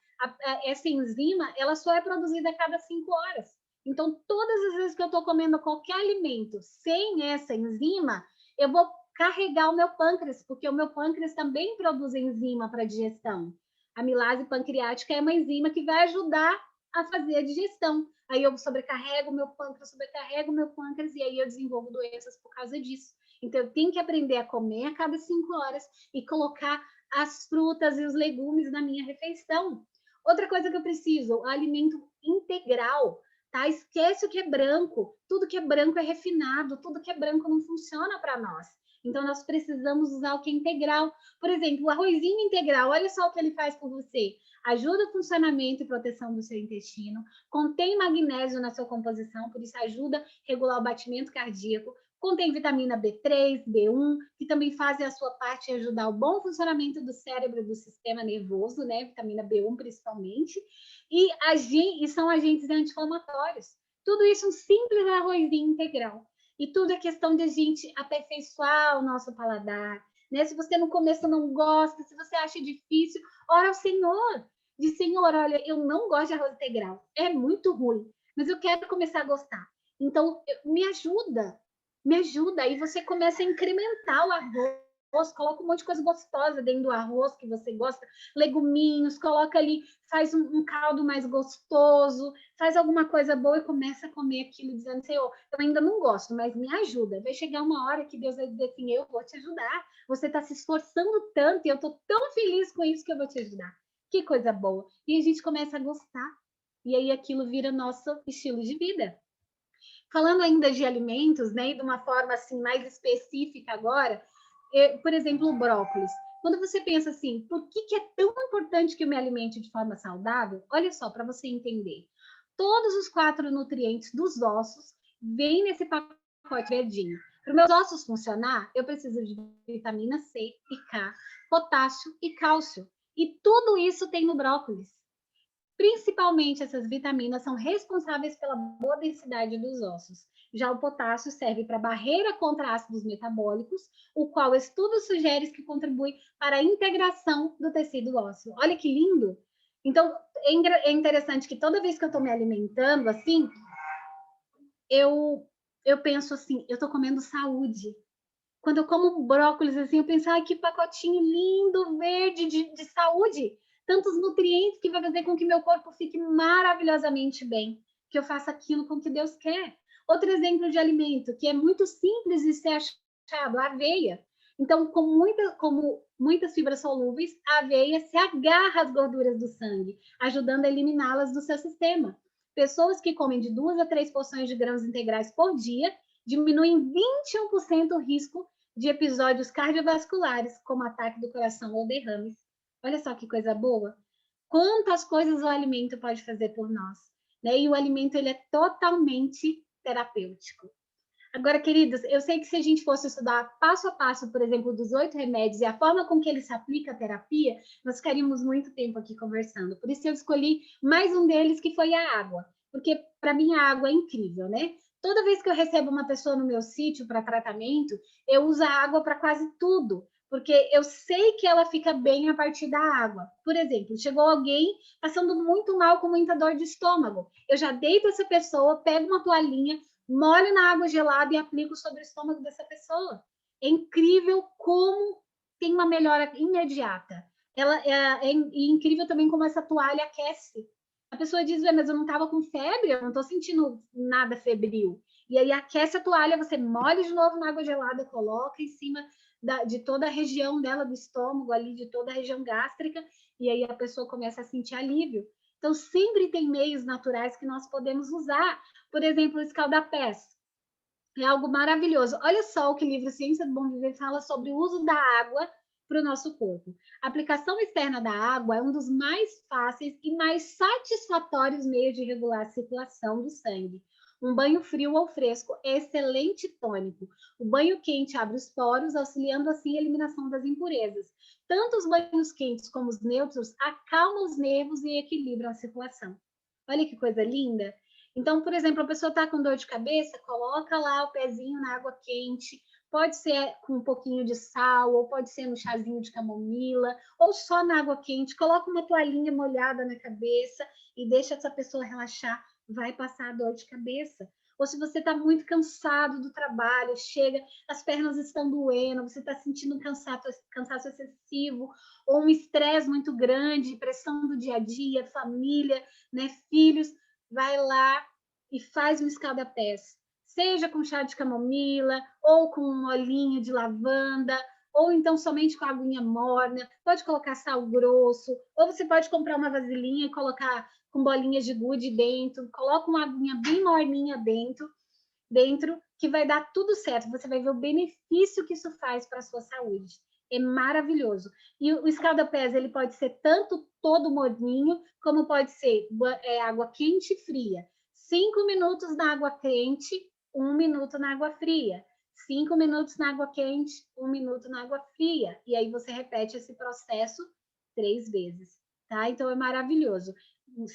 Essa enzima, ela só é produzida a cada 5 horas. Então, todas as vezes que eu estou comendo qualquer alimento sem essa enzima, eu vou carregar o meu pâncreas, porque o meu pâncreas também produz enzima para digestão. A amilase pancreática é uma enzima que vai ajudar a fazer a digestão. Aí eu sobrecarrego o meu pâncreas, e aí eu desenvolvo doenças por causa disso. Então, eu tenho que aprender a comer a cada 5 horas e colocar as frutas e os legumes na minha refeição. Outra coisa que eu preciso, alimento integral, tá? Esquece o que é branco. Tudo que é branco é refinado, tudo que é branco não funciona para nós. Então, nós precisamos usar o que é integral. Por exemplo, o arrozinho integral, olha só o que ele faz por você. Ajuda o funcionamento e proteção do seu intestino, contém magnésio na sua composição, por isso ajuda a regular o batimento cardíaco, contém vitamina B3, B1, que também fazem a sua parte e ajudar o bom funcionamento do cérebro e do sistema nervoso, né? Vitamina B1 principalmente, e são agentes anti-inflamatórios. Tudo isso um simples arrozinho integral. E tudo é questão de a gente aperfeiçoar o nosso paladar, né? Se você no começo não gosta, se você acha difícil, ora ao Senhor. Diz, Senhor, olha, eu não gosto de arroz integral, é muito ruim, mas eu quero começar a gostar. Então, me ajuda, me ajuda. Aí você começa a incrementar o arroz, coloca um monte de coisa gostosa dentro do arroz que você gosta, leguminhos, coloca ali, faz um caldo mais gostoso, faz alguma coisa boa e começa a comer aquilo, dizendo, Senhor, eu ainda não gosto, mas me ajuda. Vai chegar uma hora que Deus vai dizer assim, eu vou te ajudar. Você está se esforçando tanto e eu estou tão feliz com isso que eu vou te ajudar. Que coisa boa. E a gente começa a gostar. E aí aquilo vira nosso estilo de vida. Falando ainda de alimentos, né, e de uma forma assim mais específica agora, por exemplo, o brócolis. Quando você pensa assim, por que é tão importante que eu me alimente de forma saudável? Olha só, para você entender. Todos os 4 nutrientes dos ossos vêm nesse pacote verdinho. Para os meus ossos funcionar, eu preciso de vitamina C e K, potássio e cálcio. E tudo isso tem no brócolis. Principalmente essas vitaminas são responsáveis pela boa densidade dos ossos. Já o potássio serve para barreira contra ácidos metabólicos, o qual estudo sugere que contribui para a integração do tecido ósseo. Olha que lindo! Então, é interessante que toda vez que eu estou me alimentando assim, eu penso assim, eu estou comendo saúde. Quando eu como brócolis, assim, eu penso, que pacotinho lindo, verde, de saúde. Tantos nutrientes que vai fazer com que meu corpo fique maravilhosamente bem. Que eu faça aquilo com que Deus quer. Outro exemplo de alimento, que é muito simples de ser achado, a aveia. Então, como muitas fibras solúveis, a aveia se agarra às gorduras do sangue, ajudando a eliminá-las do seu sistema. Pessoas que comem de 2 a 3 porções de grãos integrais por dia diminuem 21% o risco de episódios cardiovasculares, como ataque do coração ou derrames. Olha só que coisa boa. Quantas coisas o alimento pode fazer por nós, né? E o alimento ele é totalmente terapêutico. Agora, queridos, eu sei que se a gente fosse estudar passo a passo, por exemplo, dos 8 remédios e a forma com que ele se aplica à terapia, nós ficaríamos muito tempo aqui conversando. Por isso eu escolhi mais um deles, que foi a água. Porque, para mim, a água é incrível, né? Toda vez que eu recebo uma pessoa no meu sítio para tratamento, eu uso a água para quase tudo. Porque eu sei que ela fica bem a partir da água. Por exemplo, chegou alguém passando muito mal, com muita dor de estômago. Eu já deito essa pessoa, pego uma toalhinha, molho na água gelada e aplico sobre o estômago dessa pessoa. É incrível como tem uma melhora imediata. É incrível também como essa toalha aquece. A pessoa diz, mas eu não estava com febre, eu não estou sentindo nada febril. E aí aquece a toalha, você molha de novo na água gelada, coloca em cima de toda a região dela, do estômago, ali, de toda a região gástrica, e aí a pessoa começa a sentir alívio. Então, sempre tem meios naturais que nós podemos usar. Por exemplo, o escaldapés. É algo maravilhoso. Olha só o que o livro Ciência do Bom Viver fala sobre o uso da água para o nosso corpo. A aplicação externa da água é um dos mais fáceis e mais satisfatórios meios de regular a circulação do sangue. Um banho frio ou fresco é excelente tônico. O banho quente abre os poros, auxiliando assim a eliminação das impurezas. Tanto os banhos quentes como os neutros acalmam os nervos e equilibram a circulação. Olha que coisa linda! Então, por exemplo, a pessoa está com dor de cabeça, coloca lá o pezinho na água quente, pode ser com um pouquinho de sal, ou pode ser no chazinho de camomila, ou só na água quente, coloca uma toalhinha molhada na cabeça e deixa essa pessoa relaxar, vai passar a dor de cabeça. Ou se você está muito cansado do trabalho, chega, as pernas estão doendo, você está sentindo cansaço excessivo, ou um estresse muito grande, pressão do dia a dia, família, né, filhos, vai lá e faz um escaldapés. seja com chá de camomila, ou com um olhinho de lavanda, ou então somente com aguinha morna, pode colocar sal grosso, ou você pode comprar uma vasilhinha e colocar com bolinhas de gude dentro, coloca uma aguinha bem morninha dentro, que vai dar tudo certo. Você vai ver o benefício que isso faz para a sua saúde. É maravilhoso. E o escalda-pés, ele pode ser tanto todo morninho, como pode ser água quente e fria. 5 minutos na água quente, 1 minuto na água fria. 5 minutos na água quente, 1 minuto na água fria. E aí você repete esse processo 3 vezes, tá? Então é maravilhoso.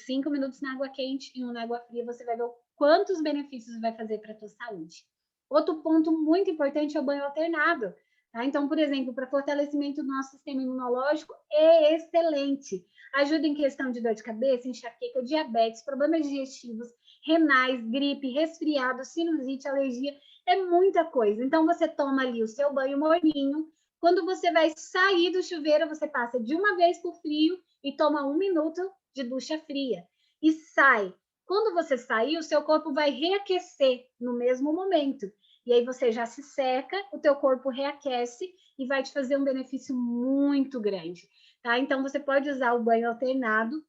5 minutos na água quente e 1 na água fria, você vai ver quantos benefícios vai fazer para a tua saúde. Outro ponto muito importante é o banho alternado. Tá? Então, por exemplo, para fortalecimento do nosso sistema imunológico, é excelente. Ajuda em questão de dor de cabeça, enxaqueca, diabetes, problemas digestivos, renais, gripe, resfriado, sinusite, alergia, é muita coisa. Então, você toma ali o seu banho morninho. Quando você vai sair do chuveiro, você passa de uma vez por frio e toma 1 minuto de ducha fria. E sai. Quando você sair, o seu corpo vai reaquecer no mesmo momento. E aí você já se seca, o teu corpo reaquece e vai te fazer um benefício muito grande, tá? Então você pode usar o banho alternado,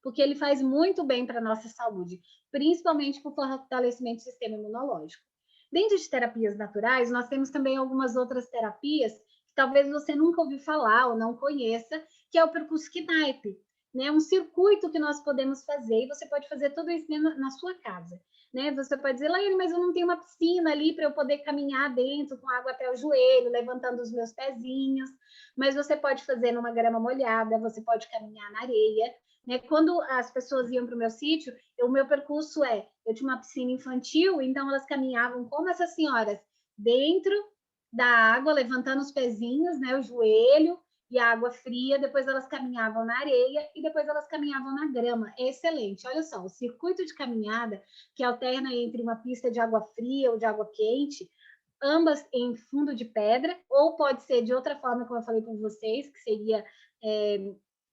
porque ele faz muito bem para a nossa saúde, principalmente para o fortalecimento do sistema imunológico. Dentro de terapias naturais, nós temos também algumas outras terapias que talvez você nunca ouviu falar ou não conheça, que é o percurso Knipe, né? Um circuito que nós podemos fazer e você pode fazer tudo isso na sua casa. Né? Você pode dizer, Laiane, mas eu não tenho uma piscina ali para eu poder caminhar dentro com água até o joelho, levantando os meus pezinhos. Mas você pode fazer numa grama molhada, você pode caminhar na areia. Né? Quando as pessoas iam para o meu sítio, o meu percurso eu tinha uma piscina infantil, então elas caminhavam como essas senhoras, dentro da água, levantando os pezinhos, né, o joelho, e a água fria, depois elas caminhavam na areia e depois elas caminhavam na grama. É excelente. Olha só, o circuito de caminhada que alterna entre uma pista de água fria ou de água quente, ambas em fundo de pedra, ou pode ser de outra forma, como eu falei com vocês, que seria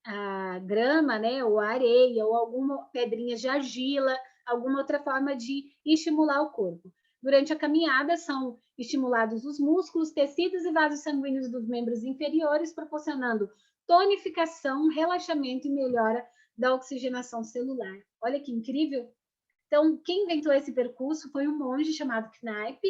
a grama, né, ou a areia, ou alguma pedrinha de argila, alguma outra forma de estimular o corpo. Durante a caminhada, são estimulados os músculos, tecidos e vasos sanguíneos dos membros inferiores, proporcionando tonificação, relaxamento e melhora da oxigenação celular. Olha que incrível! Então, quem inventou esse percurso foi um monge chamado Knipe,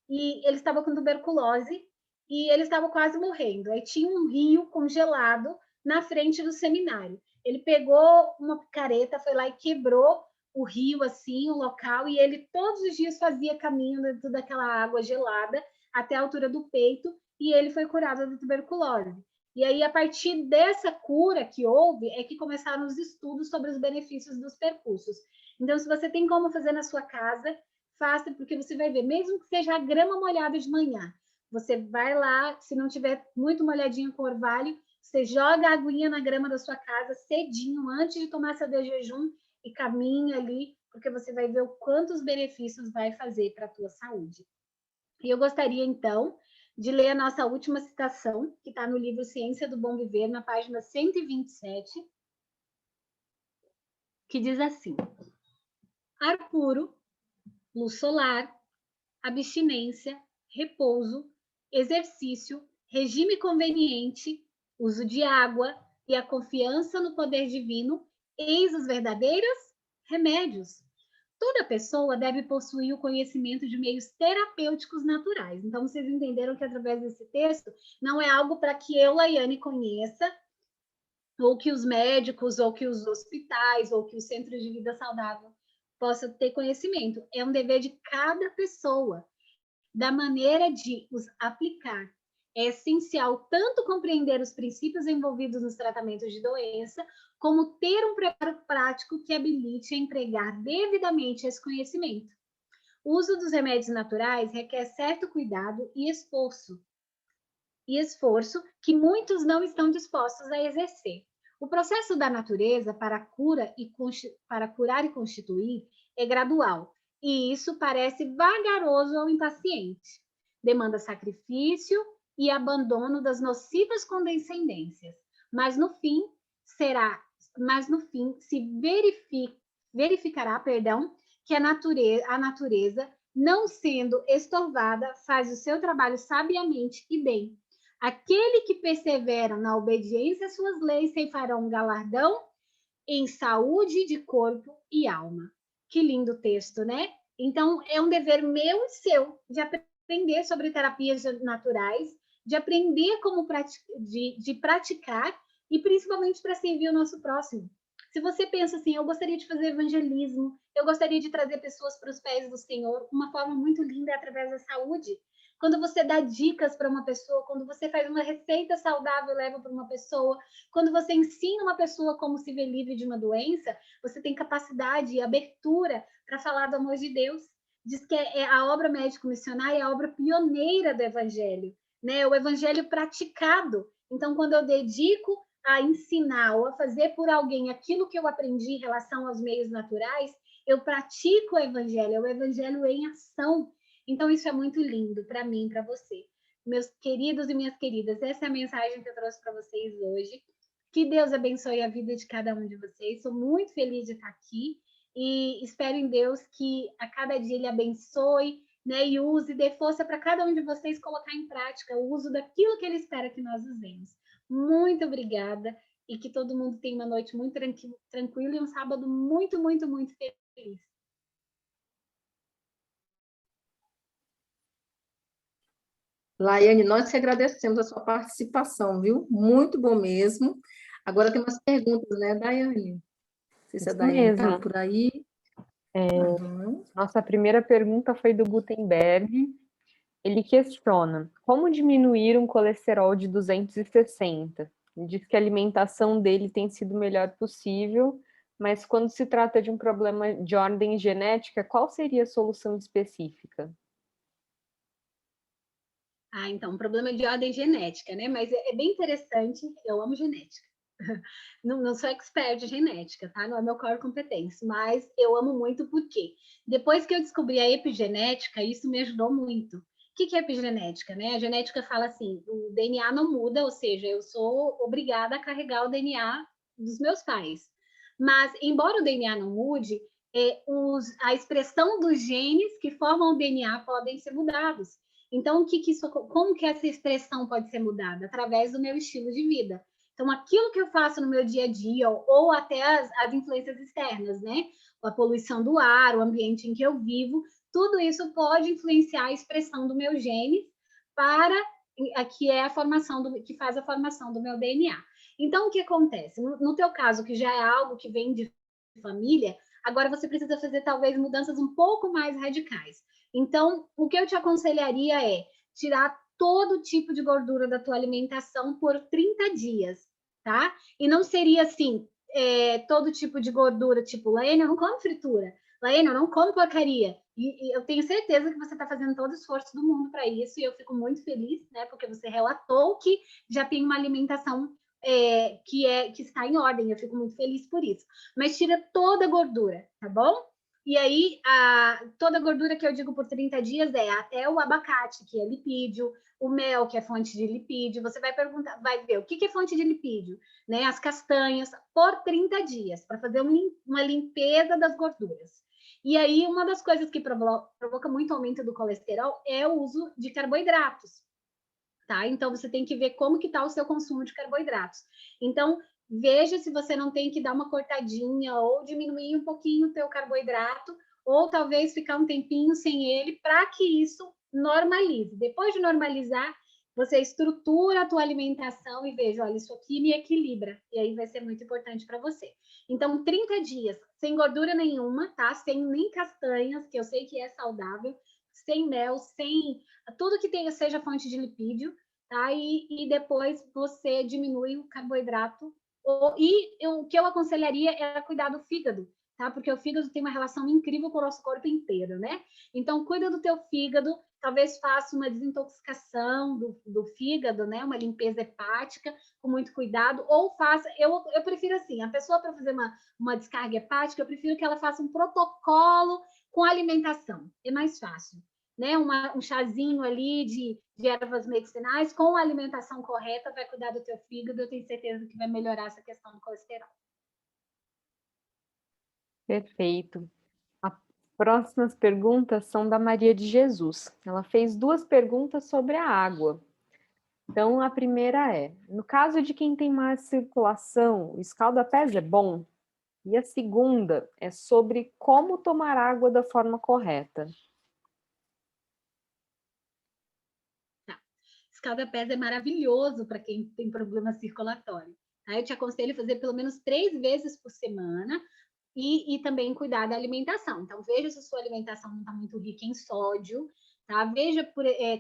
e ele estava com tuberculose e ele estava quase morrendo. Aí tinha um rio congelado na frente do seminário. Ele pegou uma picareta, foi lá e quebrou o rio, assim, o local, e ele todos os dias fazia caminho dentro daquela água gelada até a altura do peito, e ele foi curado da tuberculose. E aí, a partir dessa cura que houve, é que começaram os estudos sobre os benefícios dos percursos. Então, se você tem como fazer na sua casa, faça, porque você vai ver, mesmo que seja a grama molhada de manhã, você vai lá, se não tiver muito molhadinho com orvalho, você joga a aguinha na grama da sua casa cedinho, antes de tomar seu de jejum, e caminha ali, porque você vai ver o quantos benefícios vai fazer para a tua saúde. E eu gostaria, então, de ler a nossa última citação, que está no livro Ciência do Bom Viver, na página 127, que diz assim: ar puro, luz solar, abstinência, repouso, exercício, regime conveniente, uso de água e a confiança no poder divino, eis os verdadeiros remédios. Toda pessoa deve possuir o conhecimento de meios terapêuticos naturais. Então, vocês entenderam que através desse texto não é algo para que eu, Laiane, conheça, ou que os médicos, ou que os hospitais, ou que os centros de vida saudável possam ter conhecimento. É um dever de cada pessoa, da maneira de os aplicar. É essencial tanto compreender os princípios envolvidos nos tratamentos de doença, como ter um preparo prático que habilite a empregar devidamente esse conhecimento. O uso dos remédios naturais requer certo cuidado e esforço que muitos não estão dispostos a exercer. O processo da natureza para curar e constituir é gradual, e isso parece vagaroso ao impaciente. Demanda sacrifício e abandono das nocivas condescendências, mas no fim se verificará, que a natureza não sendo estorvada, faz o seu trabalho sabiamente e bem. Aquele que persevera na obediência às suas leis ceifará um galardão em saúde de corpo e alma. Que lindo texto, né? Então, é um dever meu e seu de aprender sobre terapias naturais, de aprender como de praticar e principalmente para servir o nosso próximo. Se você pensa assim, eu gostaria de fazer evangelismo, eu gostaria de trazer pessoas para os pés do Senhor, uma forma muito linda é através da saúde. Quando você dá dicas para uma pessoa, quando você faz uma receita saudável e leva para uma pessoa, quando você ensina uma pessoa como se ver livre de uma doença, você tem capacidade e abertura para falar do amor de Deus. Diz que a obra médico-missionária é a obra pioneira do evangelho, né? O evangelho praticado. Então, quando eu dedico a ensinar ou a fazer por alguém aquilo que eu aprendi em relação aos meios naturais, eu pratico o evangelho em ação. Então, isso é muito lindo para mim, para você. Meus queridos e minhas queridas, essa é a mensagem que eu trouxe para vocês hoje. Que Deus abençoe a vida de cada um de vocês. Sou muito feliz de estar aqui e espero em Deus que a cada dia Ele abençoe, né, e use, dê força para cada um de vocês colocar em prática o uso daquilo que Ele espera que nós usemos. Muito obrigada e que todo mundo tenha uma noite muito tranquila e um sábado muito, muito, muito feliz. Laiane, nós te agradecemos a sua participação, viu? Muito bom mesmo. Agora tem umas perguntas, né, Daiane? Não sei se a Isso Daiane está mesmo. por aí. Nossa primeira pergunta foi do Gutenberg. Ele questiona: como diminuir um colesterol de 260? Ele diz que a alimentação dele tem sido o melhor possível, mas quando se trata de um problema de ordem genética, qual seria a solução específica? Ah, então, um problema de ordem genética, né? Mas é bem interessante, eu amo genética. Não sou expert de genética, tá? Não é meu core competência, mas eu amo muito porque depois que eu descobri a epigenética, isso me ajudou muito. O que é epigenética, né? A genética fala assim, o DNA não muda, ou seja, eu sou obrigada a carregar o DNA dos meus pais. Mas, embora o DNA não mude, a expressão dos genes que formam o DNA podem ser mudados. Então, como que essa expressão pode ser mudada? Através do meu estilo de vida. Então, aquilo que eu faço no meu dia a dia, ou até as influências externas, né? A poluição do ar, o ambiente em que eu vivo, tudo isso pode influenciar a expressão do meu gene para que é a formação que faz a formação do meu DNA. Então, o que acontece? No teu caso, que já é algo que vem de família, agora você precisa fazer talvez mudanças um pouco mais radicais. Então, o que eu te aconselharia é tirar todo tipo de gordura da tua alimentação por 30 dias, tá? E não seria assim, todo tipo de gordura, tipo, Laiane, eu não como fritura. Laiane, eu não como porcaria. E eu tenho certeza que você está fazendo todo o esforço do mundo para isso, e eu fico muito feliz, né? Porque você relatou que já tem uma alimentação que está em ordem. Eu fico muito feliz por isso. Mas tira toda a gordura, tá bom? E aí, toda a gordura que eu digo por 30 dias é até o abacate, que é lipídio, o mel, que é fonte de lipídio. Você vai perguntar, vai ver o que é fonte de lipídio, né? As castanhas, por 30 dias, para fazer uma limpeza das gorduras. E aí, uma das coisas que provoca muito aumento do colesterol é o uso de carboidratos, tá? Então, você tem que ver como que está o seu consumo de carboidratos. Então, veja se você não tem que dar uma cortadinha ou diminuir um pouquinho o teu carboidrato, ou talvez ficar um tempinho sem ele, para que isso normalize. Depois de normalizar, você estrutura a tua alimentação e veja, olha, isso aqui me equilibra, e aí vai ser muito importante para você. Então, 30 dias, sem gordura nenhuma, tá? Sem nem castanhas, que eu sei que é saudável, sem mel, sem tudo que tenha seja fonte de lipídio, tá? E depois você diminui o carboidrato. O que eu aconselharia é cuidar do fígado, tá? Porque o fígado tem uma relação incrível com o nosso corpo inteiro, né? Então, cuida do teu fígado, talvez faça uma desintoxicação do fígado, né? Uma limpeza hepática, com muito cuidado, ou faça, eu prefiro assim, a pessoa para fazer uma descarga hepática, eu prefiro que ela faça um protocolo com alimentação, é mais fácil. Né, um chazinho ali de ervas medicinais com a alimentação correta vai cuidar do teu fígado, eu tenho certeza que vai melhorar essa questão do colesterol. Perfeito. Próximas perguntas são da Maria de Jesus. Ela fez 2 perguntas sobre a água. Então, a primeira é: no caso de quem tem mais circulação, o escalda-pés é bom? E a segunda é sobre como tomar água da forma correta. Escalda-pés é maravilhoso para quem tem problema circulatório. Tá? Eu te aconselho a fazer pelo menos 3 vezes por semana e também cuidar da alimentação. Então, veja se a sua alimentação não está muito rica em sódio, tá? Veja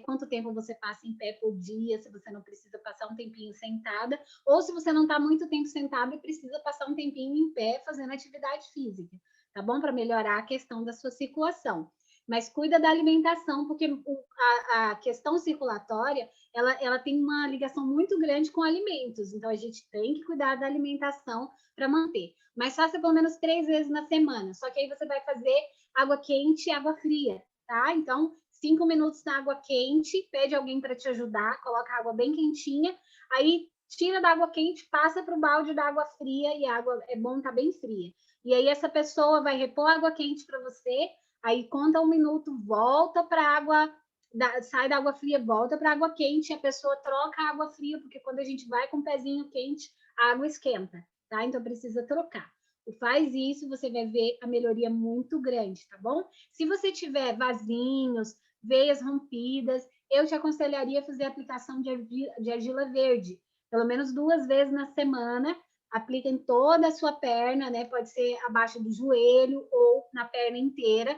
quanto tempo você passa em pé por dia, se você não precisa passar um tempinho sentada, ou se você não está muito tempo sentada e precisa passar um tempinho em pé fazendo atividade física, tá bom? Para melhorar a questão da sua circulação. Mas cuida da alimentação, porque a questão circulatória, ela tem uma ligação muito grande com alimentos. Então, a gente tem que cuidar da alimentação para manter. Mas faça pelo menos 3 vezes na semana. Só que aí você vai fazer água quente e água fria, tá? Então, 5 minutos na água quente, pede alguém para te ajudar, coloca a água bem quentinha, aí tira da água quente, passa para o balde da água fria, e a água é bom estar bem fria. E aí essa pessoa vai repor a água quente para você, aí conta 1 minuto, volta para a água, sai da água fria, volta para a água quente, e a pessoa troca a água fria, porque quando a gente vai com o pezinho quente, a água esquenta, tá? Então precisa trocar. Faz isso, você vai ver a melhoria muito grande, tá bom? Se você tiver vasinhos, veias rompidas, eu te aconselharia a fazer a aplicação de argila verde, pelo menos 2 vezes na semana. Aplica em toda a sua perna, né? Pode ser abaixo do joelho ou na perna inteira,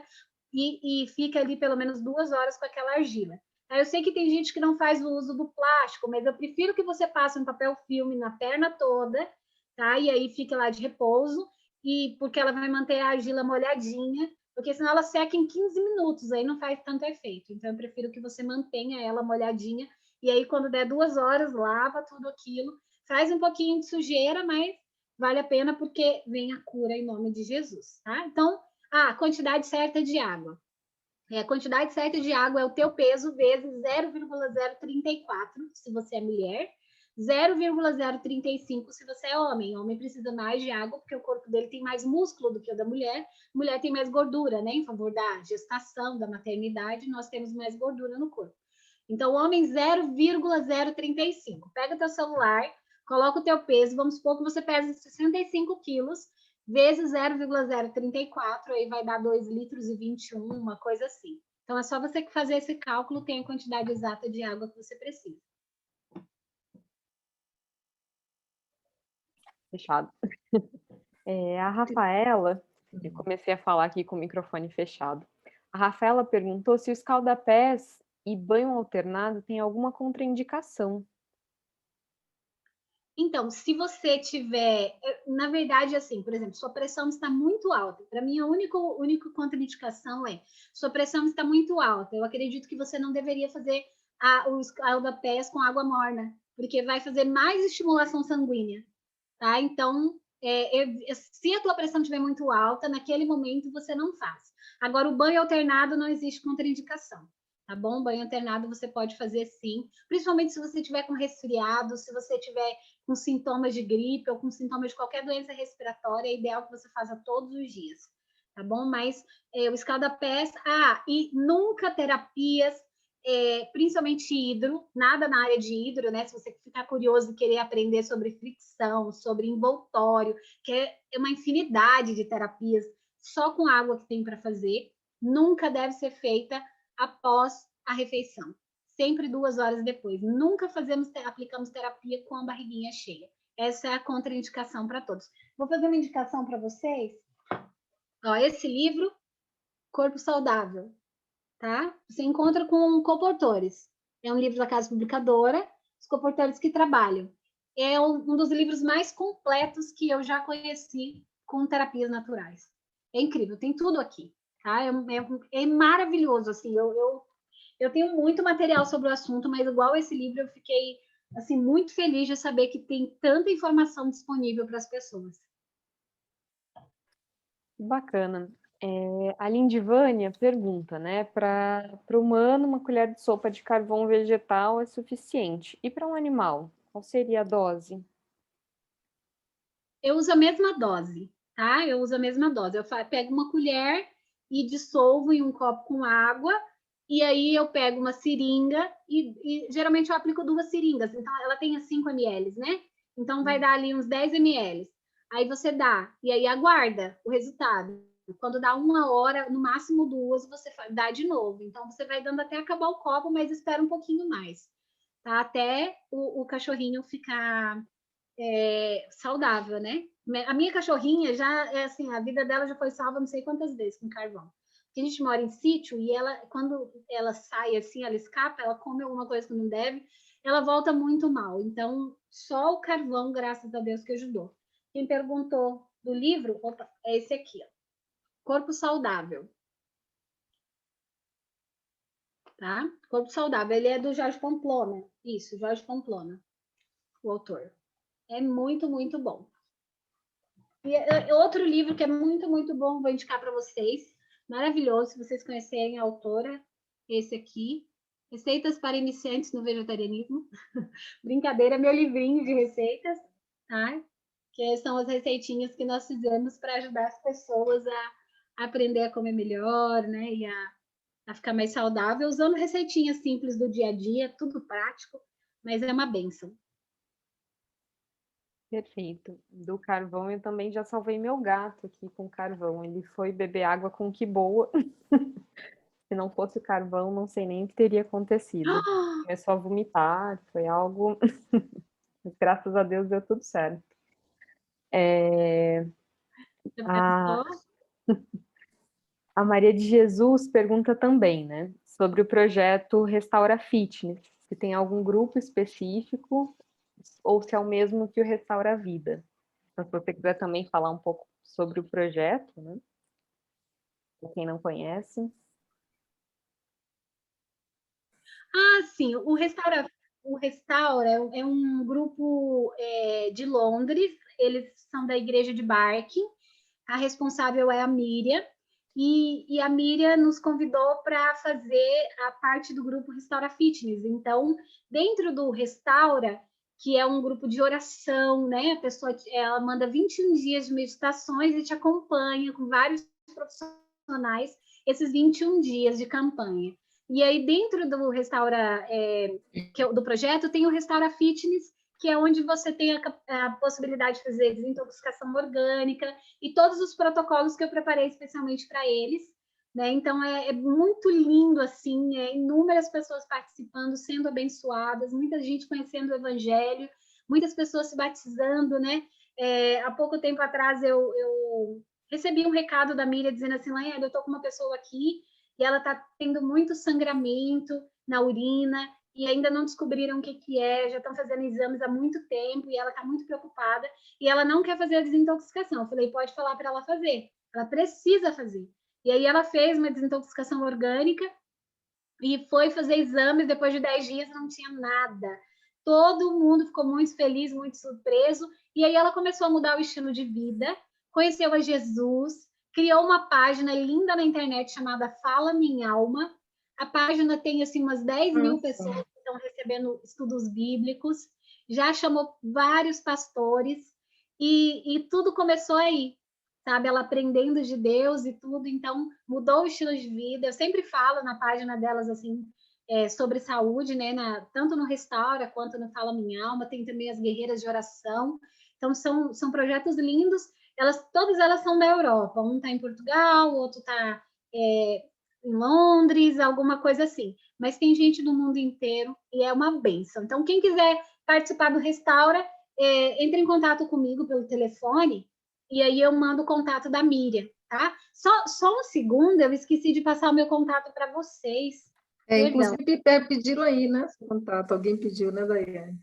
e fica ali pelo menos 2 horas com aquela argila. Eu sei que tem gente que não faz o uso do plástico, mas eu prefiro que você passe um papel filme na perna toda, tá? E aí fica lá de repouso, e porque ela vai manter a argila molhadinha, porque senão ela seca em 15 minutos, aí não faz tanto efeito. Então eu prefiro que você mantenha ela molhadinha, e aí quando der 2 horas, lava tudo aquilo, faz um pouquinho de sujeira, mas vale a pena porque vem a cura em nome de Jesus, tá? Então, a quantidade certa de água. A quantidade certa de água é o teu peso vezes 0,034, se você é mulher, 0,035 se você é homem. O homem precisa mais de água porque o corpo dele tem mais músculo do que o da mulher. A mulher tem mais gordura, né? Em favor da gestação, da maternidade, nós temos mais gordura no corpo. Então, o homem 0,035. Pega teu celular, coloca o teu peso, vamos supor que você pesa 65 quilos, vezes 0,034, aí vai dar 2 litros e 21, uma coisa assim. Então, é só você que fazer esse cálculo, tem a quantidade exata de água que você precisa. Fechado. A Rafaela, eu comecei a falar aqui com o microfone fechado. A Rafaela perguntou se o escalda-pés e banho alternado tem alguma contraindicação. Então, se você tiver, na verdade, assim, por exemplo, sua pressão está muito alta. Para mim, a única contraindicação é sua pressão está muito alta. Eu acredito que você não deveria fazer o escalda-pés com água morna, porque vai fazer mais estimulação sanguínea, tá? Então, se a tua pressão estiver muito alta, naquele momento você não faz. Agora, o banho alternado não existe contraindicação, tá bom? Banho alternado você pode fazer sim, principalmente se você tiver com resfriado, se você tiver com sintomas de gripe ou com sintomas de qualquer doença respiratória, é ideal que você faça todos os dias, tá bom? Mas o escalda-pés, e nunca terapias, principalmente hidro, nada na área de hidro, né? Se você ficar curioso e querer aprender sobre fricção, sobre envoltório, que é uma infinidade de terapias só com água que tem para fazer, nunca deve ser feita após a refeição. Sempre 2 horas depois. Nunca aplicamos terapia com a barriguinha cheia. Essa é a contraindicação para todos. Vou fazer uma indicação para vocês. Esse livro, Corpo Saudável, tá? Você encontra com Comportores. É um livro da Casa Publicadora, Os Comportores que Trabalham. É um dos livros mais completos que eu já conheci com terapias naturais. É incrível, tem tudo aqui, tá? É maravilhoso, assim, eu tenho muito material sobre o assunto, mas igual esse livro eu fiquei assim muito feliz de saber que tem tanta informação disponível para as pessoas. Bacana. A Lindivânia pergunta, né? Para o humano, uma colher de sopa de carvão vegetal é suficiente. E para um animal, qual seria a dose? Eu uso a mesma dose, tá? Eu uso a mesma dose. Eu pego uma colher e dissolvo em um copo com água, e aí eu pego uma seringa e geralmente eu aplico 2 seringas, então ela tem 5 ml, né? Então vai dar ali uns 10 ml. Aí você dá, e aí aguarda o resultado. Quando dá 1 hora, no máximo 2, você dá de novo. Então você vai dando até acabar o copo, mas espera um pouquinho mais, tá? Até o cachorrinho ficar saudável, né? A minha cachorrinha já é assim, a vida dela já foi salva não sei quantas vezes com carvão. Porque a gente mora em sítio e ela, quando ela sai assim, ela escapa, ela come alguma coisa que não deve, ela volta muito mal. Então, só o carvão, graças a Deus, que ajudou. Quem perguntou do livro, opa, é esse aqui, ó. Corpo Saudável. Tá? Corpo Saudável, ele é do Jorge Pamplona. Isso, Jorge Pamplona, o autor. É muito, muito bom. E outro livro que é muito, muito bom, vou indicar para vocês. Maravilhoso, se vocês conhecerem a autora, esse aqui. Receitas para iniciantes no vegetarianismo. Brincadeira, meu livrinho de receitas, tá? Que são as receitinhas que nós fizemos para ajudar as pessoas a aprender a comer melhor, né? E a ficar mais saudável, usando receitinhas simples do dia a dia, tudo prático, mas é uma bênção. Perfeito. Do carvão, eu também já salvei meu gato aqui com carvão. Ele foi beber água com que boa. Se não fosse o carvão, não sei nem o que teria acontecido. Começou a vomitar, foi algo. Mas, graças a Deus deu tudo certo. A, a Maria de Jesus pergunta também, né, sobre o projeto Restaura Fitness, se tem algum grupo específico ou se é o mesmo que o Restaura Vida. Então, se você quiser também falar um pouco sobre o projeto, né, para quem não conhece. Sim, o Restaura é um grupo de Londres, eles são da igreja de Barking, a responsável é a Miriam, e a Miriam nos convidou para fazer a parte do grupo Restaura Fitness. Então, dentro do Restaura, que é um grupo de oração, né? A pessoa ela manda 21 dias de meditações e te acompanha com vários profissionais esses 21 dias de campanha. E aí, dentro do Restaura, do projeto, tem o Restaura Fitness, que é onde você tem a possibilidade de fazer desintoxicação orgânica e todos os protocolos que eu preparei especialmente para eles. Né? Então, é muito lindo, assim, inúmeras pessoas participando, sendo abençoadas, muita gente conhecendo o Evangelho, muitas pessoas se batizando, né? Há pouco tempo atrás, eu recebi um recado da Miriam dizendo assim, Laiane, eu estou com uma pessoa aqui e ela está tendo muito sangramento na urina e ainda não descobriram o que é, já estão fazendo exames há muito tempo e ela está muito preocupada e ela não quer fazer a desintoxicação. Eu falei, pode falar para ela fazer, ela precisa fazer. E aí ela fez uma desintoxicação orgânica e foi fazer exames, depois de 10 dias não tinha nada. Todo mundo ficou muito feliz, muito surpreso, e aí ela começou a mudar o estilo de vida, conheceu a Jesus, criou uma página linda na internet chamada Fala Minha Alma. A página tem assim umas 10 mil pessoas que estão recebendo estudos bíblicos, já chamou vários pastores, e tudo começou aí, sabe? Ela aprendendo de Deus e tudo, então mudou o estilo de vida. Eu sempre falo na página delas assim sobre saúde, né? Tanto no Restaura quanto no Fala Minha Alma, tem também as guerreiras de oração. Então são projetos lindos. Todas elas são da Europa. Um está em Portugal, o outro está em Londres, alguma coisa assim. Mas tem gente do mundo inteiro e é uma bênção. Então quem quiser participar do Restaura, entre em contato comigo pelo telefone e aí eu mando o contato da Miriam, tá? Só um segundo, eu esqueci de passar o meu contato para vocês. Inclusive pediram aí, né? Esse contato, alguém pediu, né, Daiane?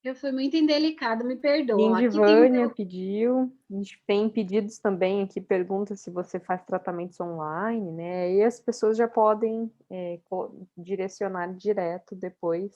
Eu fui muito indelicada, me perdoa. Lindivânia pediu, a gente tem pedidos também aqui, pergunta se você faz tratamentos online, né? E as pessoas já podem direcionar direto depois.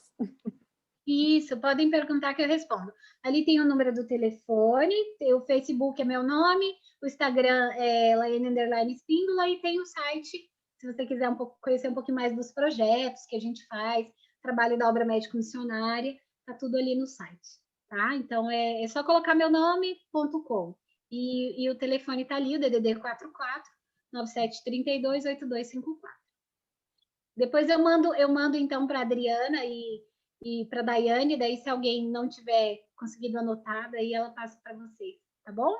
Isso, podem perguntar que eu respondo. Ali tem o número do telefone, o Facebook é meu nome, o Instagram é Laiane_Espíndola e tem o site, se você quiser conhecer um pouquinho mais dos projetos que a gente faz, trabalho da obra médico missionária, tá tudo ali no site, tá? Então é só colocar meu nome.com e o telefone tá ali, o DDD 44 9732-8254. Depois eu mando então para a Adriana e para a Daiane, daí se alguém não tiver conseguido anotar, daí ela passa para vocês, tá bom?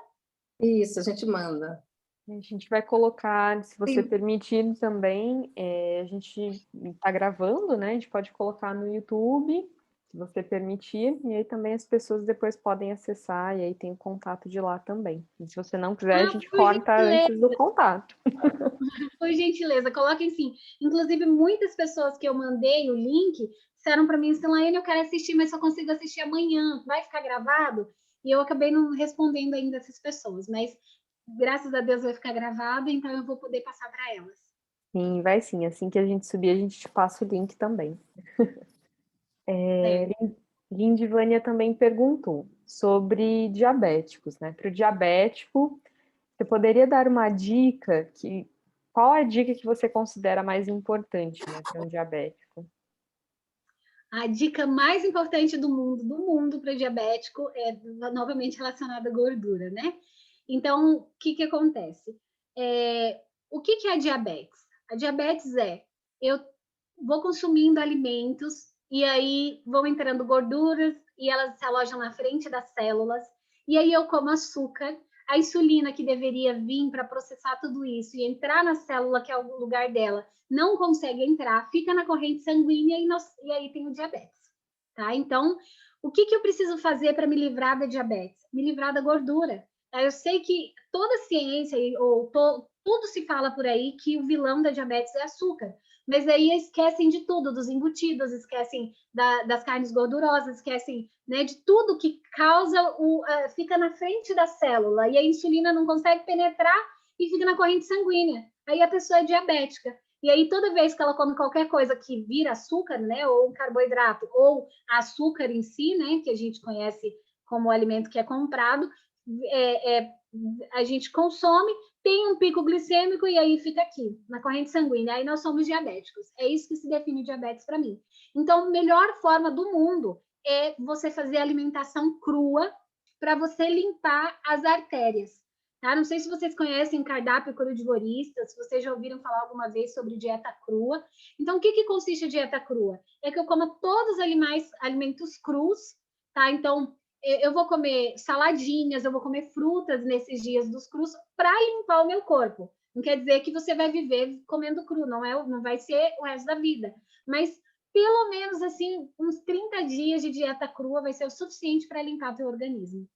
Isso, a gente manda. A gente vai colocar, se você Sim. permitir também, a gente está gravando, né? A gente pode colocar no YouTube, se você permitir, e aí também as pessoas depois podem acessar, e aí tem o contato de lá também. E se você não quiser, a gente por corta antes do contato. Por gentileza, coloquem sim. Inclusive, muitas pessoas que eu mandei o link disseram para mim assim, Laiane, eu quero assistir, mas só consigo assistir amanhã. Vai ficar gravado? E eu acabei não respondendo ainda essas pessoas, mas graças a Deus vai ficar gravado, então eu vou poder passar para elas. Sim, vai sim. Assim que a gente subir, a gente te passa o link também. Lindivânia também perguntou sobre diabéticos, né? Para o diabético, você poderia dar uma dica qual a dica que você considera mais importante, né, para um diabético? A dica mais importante do mundo para diabético é novamente relacionada à gordura, né? Então, o que acontece? O que é a diabetes? A diabetes eu vou consumindo alimentos e aí vão entrando gorduras e elas se alojam na frente das células e aí eu como açúcar. A insulina que deveria vir para processar tudo isso e entrar na célula, que é o lugar dela, não consegue entrar, fica na corrente sanguínea e aí tem o diabetes, tá? Então, o que eu preciso fazer para me livrar da diabetes? Me livrar da gordura. Eu sei que toda ciência, tudo se fala por aí que o vilão da diabetes é açúcar, mas aí esquecem de tudo, dos embutidos, esquecem das carnes gordurosas, esquecem, né, de tudo que causa fica na frente da célula e a insulina não consegue penetrar e fica na corrente sanguínea. Aí a pessoa é diabética. E aí, toda vez que ela come qualquer coisa que vira açúcar, né, ou um carboidrato, ou açúcar em si, né, que a gente conhece como alimento que é comprado, a gente consome, tem um pico glicêmico e aí fica aqui, na corrente sanguínea. Aí nós somos diabéticos. É isso que se define diabetes para mim. Então, a melhor forma do mundo é você fazer alimentação crua para você limpar as artérias. Tá? Não sei se vocês conhecem cardápio crudivorista, se vocês já ouviram falar alguma vez sobre dieta crua. Então, o que consiste a dieta crua? É que eu como todos os alimentos crus, tá? Então, eu vou comer saladinhas, eu vou comer frutas nesses dias dos crus para limpar o meu corpo. Não quer dizer que você vai viver comendo cru, não vai ser o resto da vida. Mas pelo menos assim, uns 30 dias de dieta crua vai ser o suficiente para limpar teu organismo.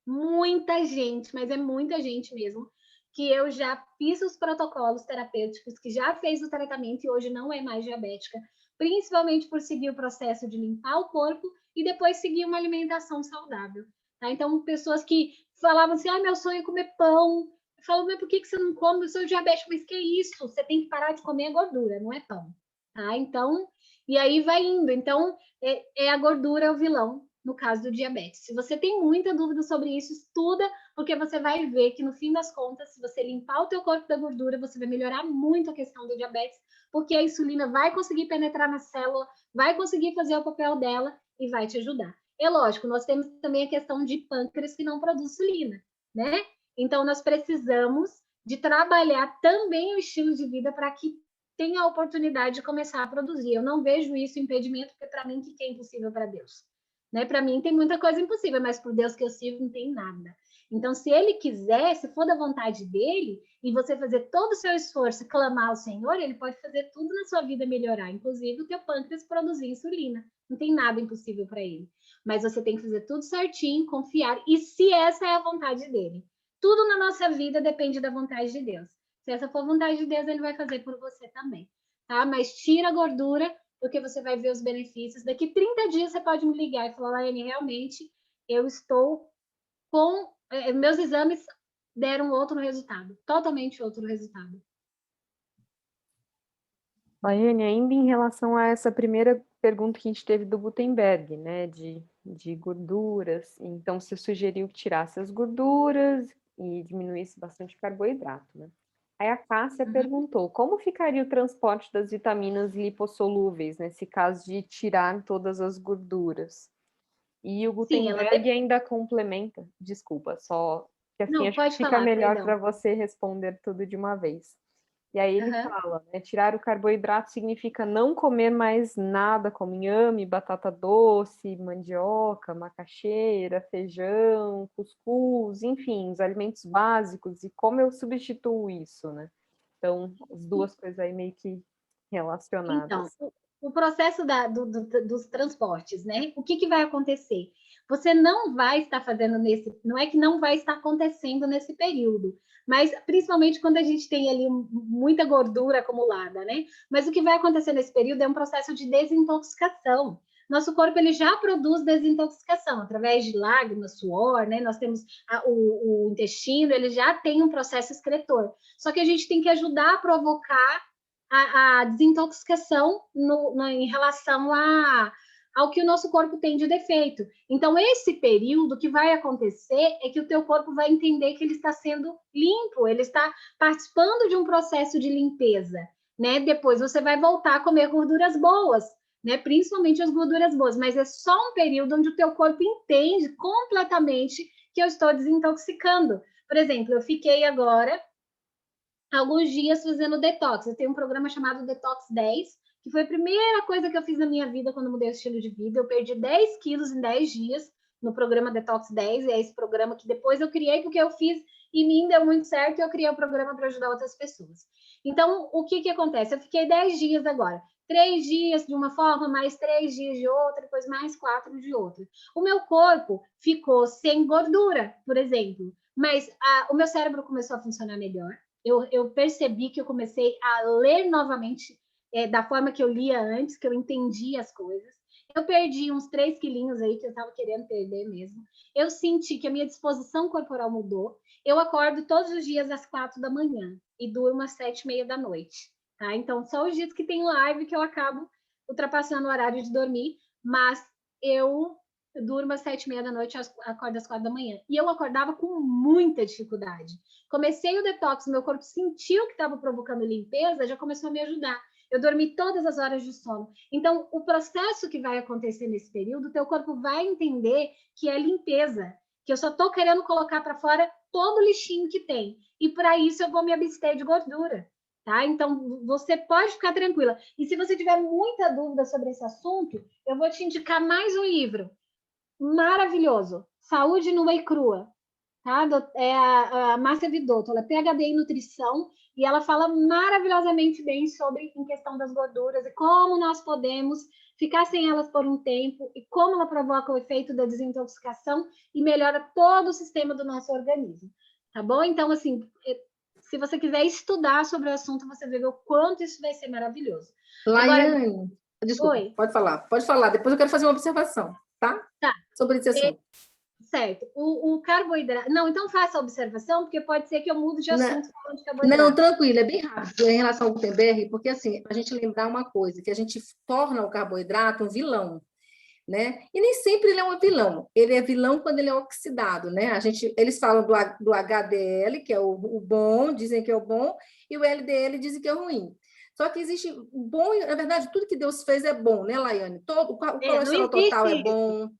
Muita gente, mas é muita gente mesmo, que eu já fiz os protocolos terapêuticos, que já fez o tratamento e hoje não é mais diabética, principalmente por seguir o processo de limpar o corpo e depois seguir uma alimentação saudável. Tá? Então, pessoas que falavam assim, meu sonho é comer pão. Eu falo, mas por que você não come? Eu sou diabético, mas que é isso? Você tem que parar de comer a gordura, não é pão. Tá? Então, e aí vai indo. Então, a gordura o vilão, no caso do diabetes. Se você tem muita dúvida sobre isso, estuda, porque você vai ver que no fim das contas, se você limpar o teu corpo da gordura, você vai melhorar muito a questão do diabetes, porque a insulina vai conseguir penetrar na célula, vai conseguir fazer o papel dela e vai te ajudar. É lógico, nós temos também a questão de pâncreas que não produz insulina, né? Então, nós precisamos de trabalhar também o estilo de vida para que tenha a oportunidade de começar a produzir. Eu não vejo isso impedimento, porque para mim, o que é impossível para Deus? Né? Para mim tem muita coisa impossível, mas para o Deus que eu sirvo não tem nada. Então, se ele quiser, se for da vontade dele, e você fazer todo o seu esforço, clamar ao Senhor, ele pode fazer tudo na sua vida melhorar, inclusive o teu pâncreas produzir insulina. Não tem nada impossível para ele. Mas você tem que fazer tudo certinho, confiar, e se essa é a vontade dele. Tudo na nossa vida depende da vontade de Deus. Se essa for a vontade de Deus, ele vai fazer por você também. Tá? Mas tira a gordura, porque você vai ver os benefícios. Daqui 30 dias você pode me ligar e falar, Laiane, realmente eu estou com... meus exames deram outro resultado, totalmente outro resultado. Laiane, ainda em relação a essa primeira pergunta que a gente teve do Gutenberg, né, de gorduras, então você sugeriu que tirasse as gorduras e diminuísse bastante o carboidrato, né? Aí a Cássia perguntou, como ficaria o transporte das vitaminas lipossolúveis, nesse caso de tirar todas as gorduras? E o Gutenberg ainda complementa, desculpa, só que assim Não, acho que pode fica falar, melhor perdão. para você responder tudo de uma vez. E aí ele Aham. fala, né, tirar o carboidrato significa não comer mais nada como inhame, batata doce, mandioca, macaxeira, feijão, cuscuz, enfim, os alimentos básicos, e como eu substituo isso, né? Então, as duas coisas aí meio que Então, relacionadas. o processo dos transportes, né? O que vai acontecer? Você não vai estar fazendo não é que não vai estar acontecendo nesse período, mas principalmente quando a gente tem ali muita gordura acumulada, né? Mas o que vai acontecer nesse período é um processo de desintoxicação. Nosso corpo ele já produz desintoxicação através de lágrimas, suor, né? Nós temos o intestino, ele já tem um processo excretor. Só que a gente tem que ajudar a provocar a desintoxicação em relação ao que o nosso corpo tem de defeito. Então, esse período, o que vai acontecer é que o teu corpo vai entender que ele está sendo limpo, ele está participando de um processo de limpeza, né? Depois você vai voltar a comer gorduras boas, né? Principalmente as gorduras boas, mas é só um período onde o teu corpo entende completamente que eu estou desintoxicando. Por exemplo, eu fiquei agora alguns dias fazendo detox. Eu tenho um programa chamado Detox 10, que foi a primeira coisa que eu fiz na minha vida quando mudei o estilo de vida. Eu perdi 10 quilos em 10 dias no programa Detox 10, e é esse programa que depois eu criei, porque eu fiz e me deu muito certo, e eu criei o programa para ajudar outras pessoas. Então, o que acontece? Eu fiquei 10 dias agora. 3 dias de uma forma, mais 3 dias de outra, depois mais 4 de outra. O meu corpo ficou sem gordura, por exemplo, mas o meu cérebro começou a funcionar melhor. Eu percebi que eu comecei a ler novamente da forma que eu lia antes, que eu entendia as coisas. Eu perdi uns 3 quilinhos aí que eu estava querendo perder mesmo. Eu senti que a minha disposição corporal mudou. Eu acordo todos os dias às 4 da manhã e durmo às 7h30 da noite. Tá? Então, só os dias que tem live que eu acabo ultrapassando o horário de dormir, mas eu durmo às 7h30 da noite, acordo às 4 da manhã. E eu acordava com muita dificuldade. Comecei o detox, meu corpo sentiu que estava provocando limpeza, já começou a me ajudar. Eu dormi todas as horas de sono. Então, o processo que vai acontecer nesse período, o teu corpo vai entender que é limpeza, que eu só estou querendo colocar para fora todo o lixinho que tem. E para isso eu vou me abster de gordura. Tá? Então, você pode ficar tranquila. E se você tiver muita dúvida sobre esse assunto, eu vou te indicar mais um livro maravilhoso, Saúde Nua e Crua, tá? É a Márcia Vidotto, ela é PhD em nutrição e ela fala maravilhosamente bem sobre em questão das gorduras e como nós podemos ficar sem elas por um tempo e como ela provoca o efeito da desintoxicação e melhora todo o sistema do nosso organismo, tá bom? Então, assim, se você quiser estudar sobre o assunto, você vai ver o quanto isso vai ser maravilhoso. Agora, Laiane, desculpa, oi, pode falar. Depois eu quero fazer uma observação, tá? tá. Sobre esse assunto. Certo. O carboidrato. Não, então faça a observação, porque pode ser que eu mude de Não, assunto falando de não, carboidrato. tranquilo, é bem rápido em relação ao Gutenberg, porque assim, a gente lembrar uma coisa, que a gente torna o carboidrato um vilão, né? E nem sempre ele é um vilão. Ele é vilão quando ele é oxidado, né? Eles falam do HDL, que é o bom, dizem que é o bom, e o LDL dizem que é o ruim. Só que existe o bom, na verdade, tudo que Deus fez é bom, né, Laiane? O Não colesterol total é existe isso. bom,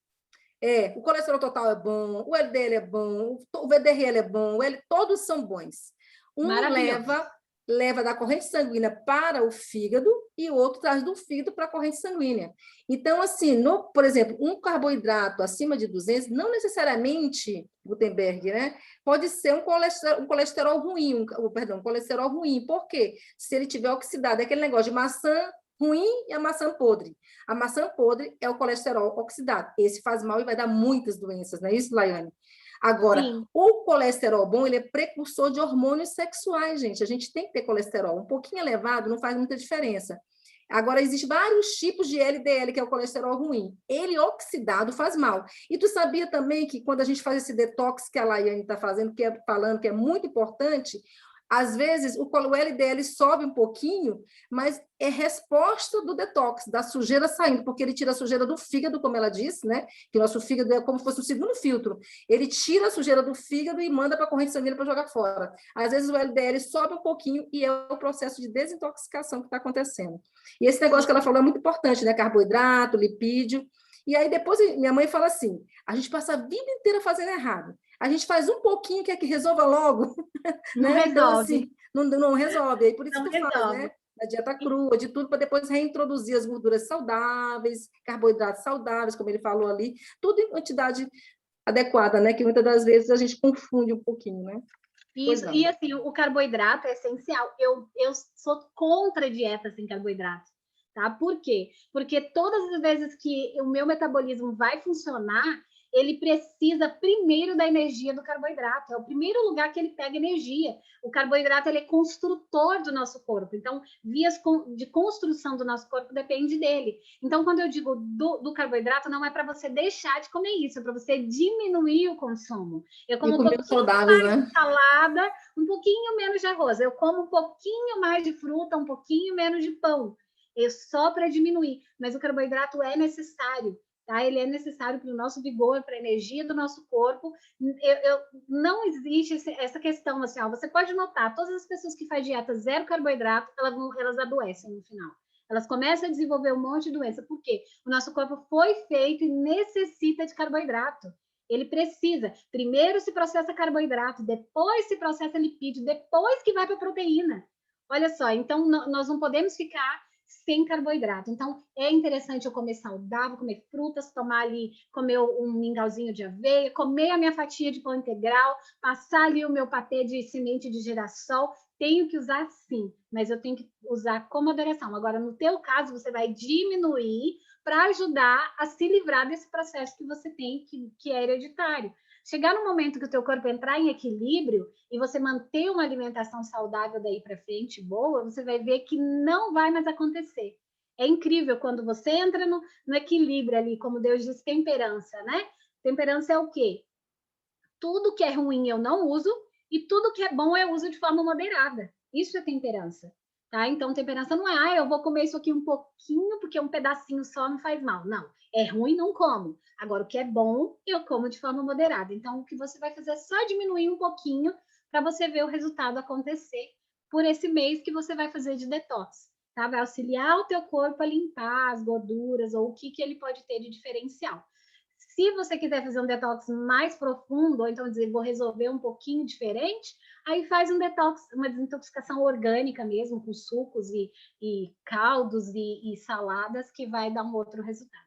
o colesterol total é bom, o LDL é bom, o VDRL é bom, todos são bons. Um Maravilhoso. leva da corrente sanguínea para o fígado e o outro traz do fígado para a corrente sanguínea. Então, assim, por exemplo, um carboidrato acima de 200, não necessariamente, Gutenberg, né? Pode ser um colesterol ruim, um colesterol ruim. Por quê? Se ele tiver oxidado, é aquele negócio de maçã ruim e a maçã podre. A maçã podre é o colesterol oxidado. Esse faz mal e vai dar muitas doenças, não é isso, Laiane? Agora, Sim. o colesterol bom, ele é precursor de hormônios sexuais, gente. A gente tem que ter colesterol. Um pouquinho elevado não faz muita diferença. Agora, existem vários tipos de LDL, que é o colesterol ruim. Ele oxidado faz mal. E tu sabia também que quando a gente faz esse detox que a Laiane está fazendo, falando que é muito importante, às vezes o LDL sobe um pouquinho, mas é resposta do detox, da sujeira saindo, porque ele tira a sujeira do fígado, como ela disse, né? Que o nosso fígado é como se fosse um segundo filtro. Ele tira a sujeira do fígado e manda para a corrente sanguínea para jogar fora. Às vezes o LDL sobe um pouquinho e é o processo de desintoxicação que está acontecendo. E esse negócio que ela falou é muito importante, né? Carboidrato, lipídio. E aí depois minha mãe fala assim, a gente passa a vida inteira fazendo errado. A gente faz um pouquinho, quer que resolva logo. Não né? Então, resolve. assim, não resolve. Aí por isso Não que tu faz, resolve. né? A dieta crua, de tudo, para depois reintroduzir as gorduras saudáveis, carboidratos saudáveis, como ele falou ali, tudo em quantidade adequada, né? Que muitas das vezes a gente confunde um pouquinho, né? Isso, e assim, o carboidrato é essencial. Eu sou contra dieta sem carboidrato, tá? Por quê? Porque todas as vezes que o meu metabolismo vai funcionar, ele precisa primeiro da energia do carboidrato. É o primeiro lugar que ele pega energia. O carboidrato, ele é construtor do nosso corpo. Então, vias de construção do nosso corpo depende dele. Então, quando eu digo do carboidrato, não é para você deixar de comer isso, é para você diminuir o consumo. Eu como um pouquinho saudáveis, mais né? de salada, um pouquinho menos de arroz. Eu como um pouquinho mais de fruta, um pouquinho menos de pão. Só para diminuir. Mas o carboidrato é necessário. Tá? Ele é necessário para o nosso vigor, para a energia do nosso corpo. Não existe essa questão assim, ó, você pode notar, todas as pessoas que fazem dieta zero carboidrato, elas adoecem no final. Elas começam a desenvolver um monte de doença. Por quê? O nosso corpo foi feito e necessita de carboidrato. Ele precisa. Primeiro se processa carboidrato, depois se processa lipídio, depois que vai para a proteína. Olha só, então nós não podemos ficar sem carboidrato. Então, é interessante eu comer saudável, comer frutas, tomar ali, comer um mingauzinho de aveia, comer a minha fatia de pão integral, passar ali o meu patê de semente de girassol. Tenho que usar sim, mas eu tenho que usar com moderação. Agora, no teu caso, você vai diminuir para ajudar a se livrar desse processo que você tem, que é hereditário. Chegar no momento que o teu corpo entrar em equilíbrio e você manter uma alimentação saudável daí para frente, boa, você vai ver que não vai mais acontecer. É incrível quando você entra no equilíbrio ali, como Deus diz, temperança, né? Temperança é o quê? Tudo que é ruim eu não uso e tudo que é bom eu uso de forma moderada. Isso é temperança. Tá? Então, temperança não é, eu vou comer isso aqui um pouquinho, porque um pedacinho só não faz mal. Não, é ruim, não como. Agora, o que é bom, eu como de forma moderada. Então, o que você vai fazer é só diminuir um pouquinho para você ver o resultado acontecer por esse mês que você vai fazer de detox. Tá? Vai auxiliar o teu corpo a limpar as gorduras ou o que ele pode ter de diferencial. Se você quiser fazer um detox mais profundo, ou então dizer, vou resolver um pouquinho diferente, aí faz um detox, uma desintoxicação orgânica mesmo, com sucos e caldos e saladas, que vai dar um outro resultado.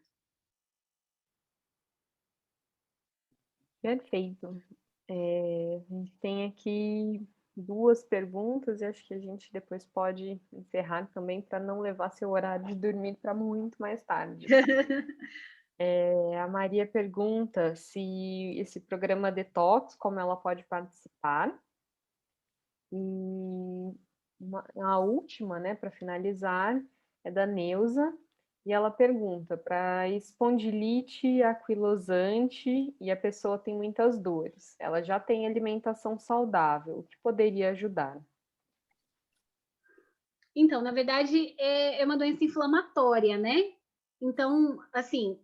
Perfeito. A gente tem aqui 2 perguntas e acho que a gente depois pode encerrar também para não levar seu horário de dormir para muito mais tarde. A Maria pergunta se esse programa Detox, como ela pode participar. E a última, né, para finalizar, é da Neuza, e ela pergunta: para espondilite aquilosante e a pessoa tem muitas dores, ela já tem alimentação saudável, o que poderia ajudar? Então, na verdade, é uma doença inflamatória, né? Então, assim,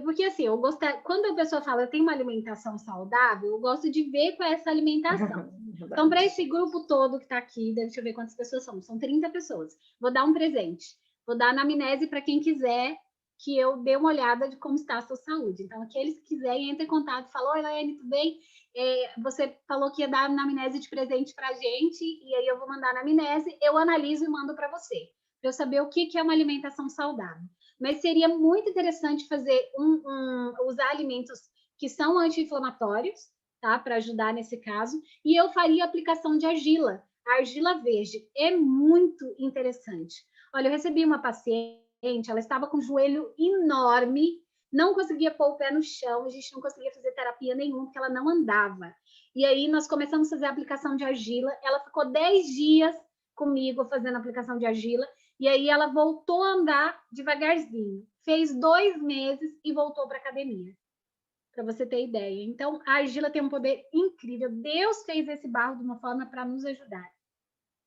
porque assim, eu gosto, quando a pessoa fala eu tenho uma alimentação saudável, eu gosto de ver qual é essa alimentação. Então, para esse grupo todo que está aqui, deixa eu ver quantas pessoas são 30 pessoas. Vou dar um presente. Vou dar anamnese para quem quiser que eu dê uma olhada de como está a sua saúde. Então, aqueles que quiserem, entre em contato, falou, oi, Laene, tudo bem? Você falou que ia dar anamnese de presente para a gente, e aí eu vou mandar a anamnese, eu analiso e mando para você, para eu saber o que é uma alimentação saudável. Mas seria muito interessante fazer usar alimentos que são anti-inflamatórios, tá? Para ajudar nesse caso. E eu faria aplicação de argila. A argila verde é muito interessante. Olha, eu recebi uma paciente, ela estava com o joelho enorme, não conseguia pôr o pé no chão, a gente não conseguia fazer terapia nenhuma, porque ela não andava. E aí nós começamos a fazer a aplicação de argila, ela ficou 10 dias comigo fazendo a aplicação de argila, e aí ela voltou a andar devagarzinho. Fez 2 meses e voltou para a academia, para você ter ideia. Então, a argila tem um poder incrível. Deus fez esse barro de uma forma para nos ajudar.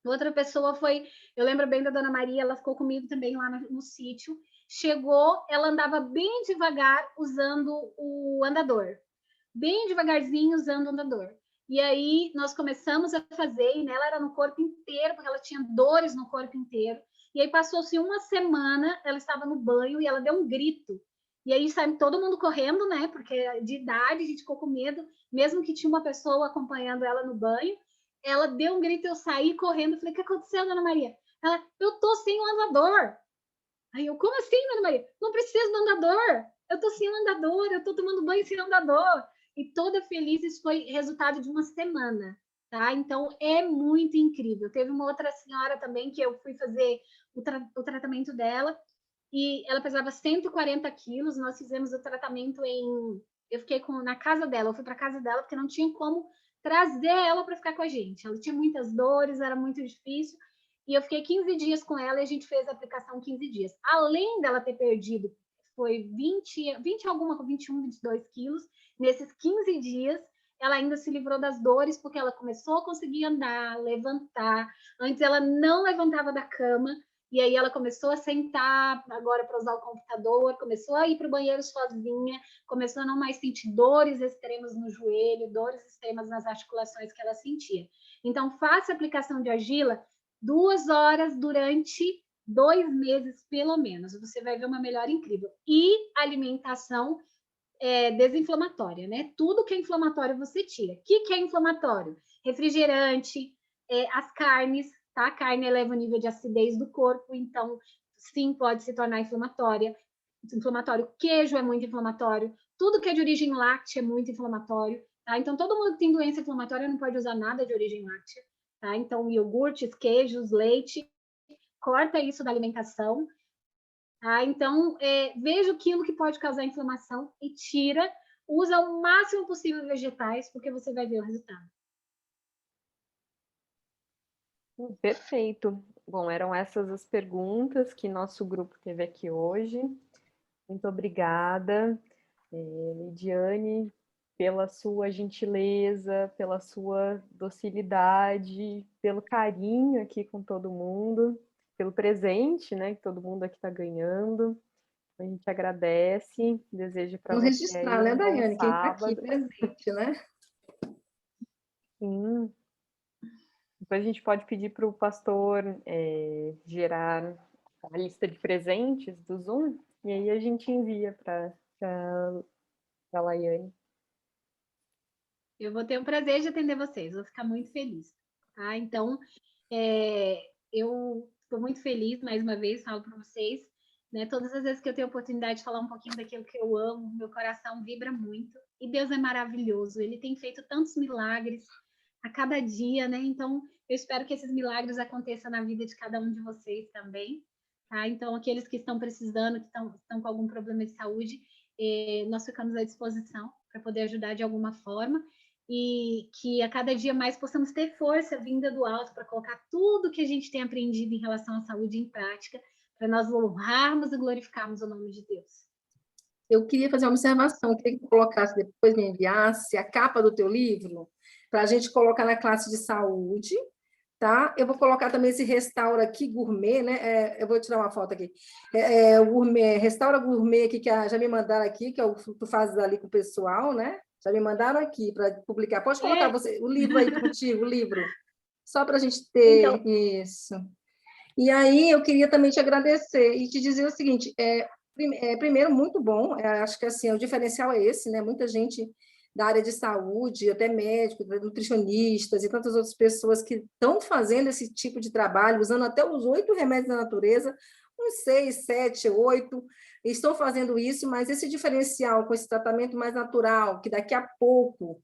Outra pessoa foi, eu lembro bem da Dona Maria, ela ficou comigo também lá no sítio. Chegou, ela andava bem devagar usando o andador. Bem devagarzinho usando o andador. E aí nós começamos a fazer, e nela era no corpo inteiro, porque ela tinha dores no corpo inteiro. E aí passou-se uma semana, ela estava no banho e ela deu um grito. E aí sai todo mundo correndo, né? Porque de idade a gente ficou com medo, mesmo que tinha uma pessoa acompanhando ela no banho. Ela deu um grito, eu saí correndo. Falei, o que aconteceu, Dona Maria? Ela, eu tô sem o andador. Aí eu, como assim, Dona Maria? Não preciso do andador. Eu tô sem o andador, eu tô tomando banho sem andador. E toda feliz, isso foi resultado de uma semana, tá? Então é muito incrível. Teve uma outra senhora também que eu fui fazer o tratamento dela e ela pesava 140 quilos. Nós fizemos o tratamento eu fiquei na casa dela, eu fui para casa dela porque não tinha como trazer ela para ficar com a gente. Ela tinha muitas dores, era muito difícil. E eu fiquei 15 dias com ela e a gente fez a aplicação 15 dias. Além dela ter perdido, foi 20 alguma, 21, 22 quilos, nesses 15 dias, ela ainda se livrou das dores, porque ela começou a conseguir andar, levantar. Antes ela não levantava da cama, e aí ela começou a sentar agora para usar o computador, começou a ir para o banheiro sozinha, começou a não mais sentir dores extremas no joelho, dores extremas nas articulações que ela sentia. Então, faça a aplicação de argila 2 horas durante 2 meses, pelo menos. Você vai ver uma melhora incrível. E alimentação desinflamatória, né? Tudo que é inflamatório você tira. O que é inflamatório? Refrigerante, as carnes, tá? A carne eleva o nível de acidez do corpo, então sim, pode se tornar inflamatório. Queijo é muito inflamatório. Tudo que é de origem láctea é muito inflamatório, tá? Então todo mundo que tem doença inflamatória não pode usar nada de origem láctea, tá? Então iogurtes, queijos, leite, corta isso da alimentação. Tá? Então, veja aquilo que pode causar inflamação e tira, usa o máximo possível vegetais, porque você vai ver o resultado. Perfeito. Bom, eram essas as perguntas que nosso grupo teve aqui hoje. Muito obrigada, Lidiane, pela sua gentileza, pela sua docilidade, pelo carinho aqui com todo mundo, pelo presente, né, que todo mundo aqui está ganhando. A gente agradece, desejo para Vamos você aí registrar, né, um bom Daiane? Quem está aqui sábado. presente, né? Sim. Depois a gente pode pedir para o pastor gerar a lista de presentes do Zoom, e aí a gente envia para a Laiane. Eu vou ter o prazer de atender vocês, vou ficar muito feliz. Tá? Então, eu estou muito feliz, mais uma vez, falo para vocês, né? Todas as vezes que eu tenho a oportunidade de falar um pouquinho daquilo que eu amo, meu coração vibra muito. E Deus é maravilhoso, Ele tem feito tantos milagres a cada dia, né? Então, eu espero que esses milagres aconteçam na vida de cada um de vocês também. Tá? Então, aqueles que estão precisando, que estão com algum problema de saúde, nós ficamos à disposição para poder ajudar de alguma forma. E que a cada dia mais possamos ter força vinda do alto para colocar tudo que a gente tem aprendido em relação à saúde em prática, para nós honrarmos e glorificarmos o nome de Deus. Eu queria fazer uma observação, eu queria que colocasse depois, me enviasse a capa do teu livro, para a gente colocar na classe de saúde, tá? Eu vou colocar também esse Restaura aqui, gourmet, né? Eu vou tirar uma foto aqui. O gourmet, Restaura Gourmet aqui, que já me mandaram aqui, que é o que tu fazes ali com o pessoal, né? Já me mandaram aqui para publicar. Pode colocar o livro aí contigo, o livro, só para a gente ter então, isso. E aí eu queria também te agradecer e te dizer o seguinte, primeiro, muito bom, acho que assim, o diferencial é esse, né? Muita gente da área de saúde, até médicos, nutricionistas e tantas outras pessoas que estão fazendo esse tipo de trabalho, usando até os 8 remédios da natureza, uns 6, 7, 8, estão fazendo isso, mas esse diferencial com esse tratamento mais natural, que daqui a pouco,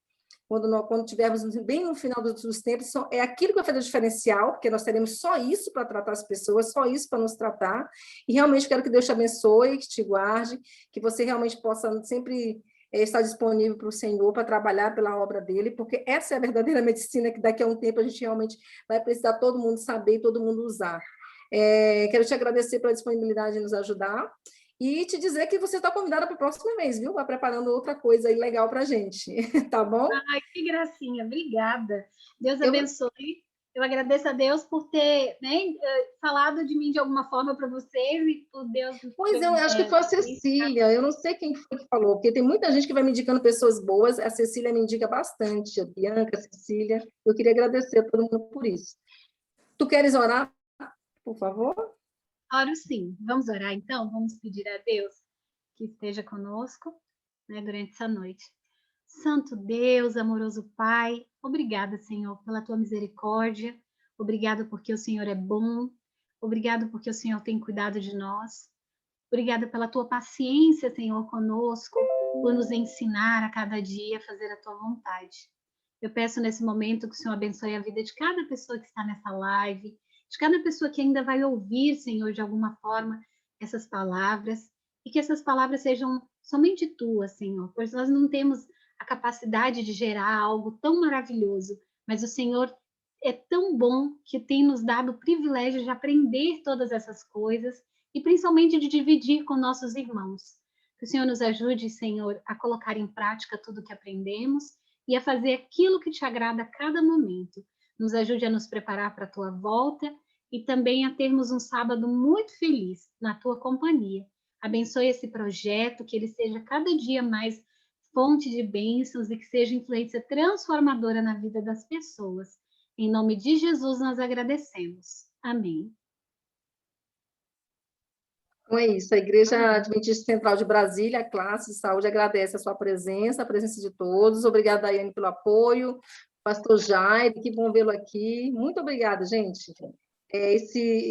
quando tivermos bem no final dos tempos, é aquilo que vai fazer o diferencial, porque nós teremos só isso para tratar as pessoas, só isso para nos tratar, e realmente quero que Deus te abençoe, que te guarde, que você realmente possa sempre estar disponível para o Senhor, para trabalhar pela obra dele, porque essa é a verdadeira medicina que daqui a um tempo a gente realmente vai precisar todo mundo saber e todo mundo usar. Quero te agradecer pela disponibilidade de nos ajudar, e te dizer que você está convidada para o próximo mês, viu? Vai preparando outra coisa aí legal para a gente, tá bom? Ai, que gracinha, obrigada. Deus abençoe. Eu agradeço a Deus por ter, né, falado de mim de alguma forma para vocês e por Deus. Pois eu acho que foi a Cecília, eu não sei quem foi que falou, porque tem muita gente que vai me indicando pessoas boas, a Cecília me indica bastante, a Bianca, a Cecília. Eu queria agradecer a todo mundo por isso. Tu queres orar, por favor? Oro sim. Vamos orar então? Vamos pedir a Deus? que esteja conosco, né, durante essa noite. Santo Deus, amoroso Pai, obrigada, Senhor, pela tua misericórdia, obrigado porque o Senhor é bom, obrigado porque o Senhor tem cuidado de nós, obrigada pela tua paciência, Senhor, conosco, por nos ensinar a cada dia a fazer a tua vontade. Eu peço nesse momento que o Senhor abençoe a vida de cada pessoa que está nessa live, de cada pessoa que ainda vai ouvir, Senhor, de alguma forma, essas palavras, e que essas palavras sejam somente tuas, Senhor, pois nós não temos a capacidade de gerar algo tão maravilhoso, mas o Senhor é tão bom que tem nos dado o privilégio de aprender todas essas coisas e principalmente de dividir com nossos irmãos. Que o Senhor nos ajude, Senhor, a colocar em prática tudo o que aprendemos e a fazer aquilo que te agrada a cada momento. Nos ajude a nos preparar para a tua volta e também a termos um sábado muito feliz na tua companhia. Abençoe esse projeto, que ele seja cada dia mais fonte de bênçãos e que seja influência transformadora na vida das pessoas. Em nome de Jesus nós agradecemos. Amém. Então é isso, a Igreja Adventista Central de Brasília, a classe de saúde, agradece a sua presença, a presença de todos. Obrigada, Daiane, pelo apoio. Pastor Jair, que bom vê-lo aqui. Muito obrigada, gente. Esse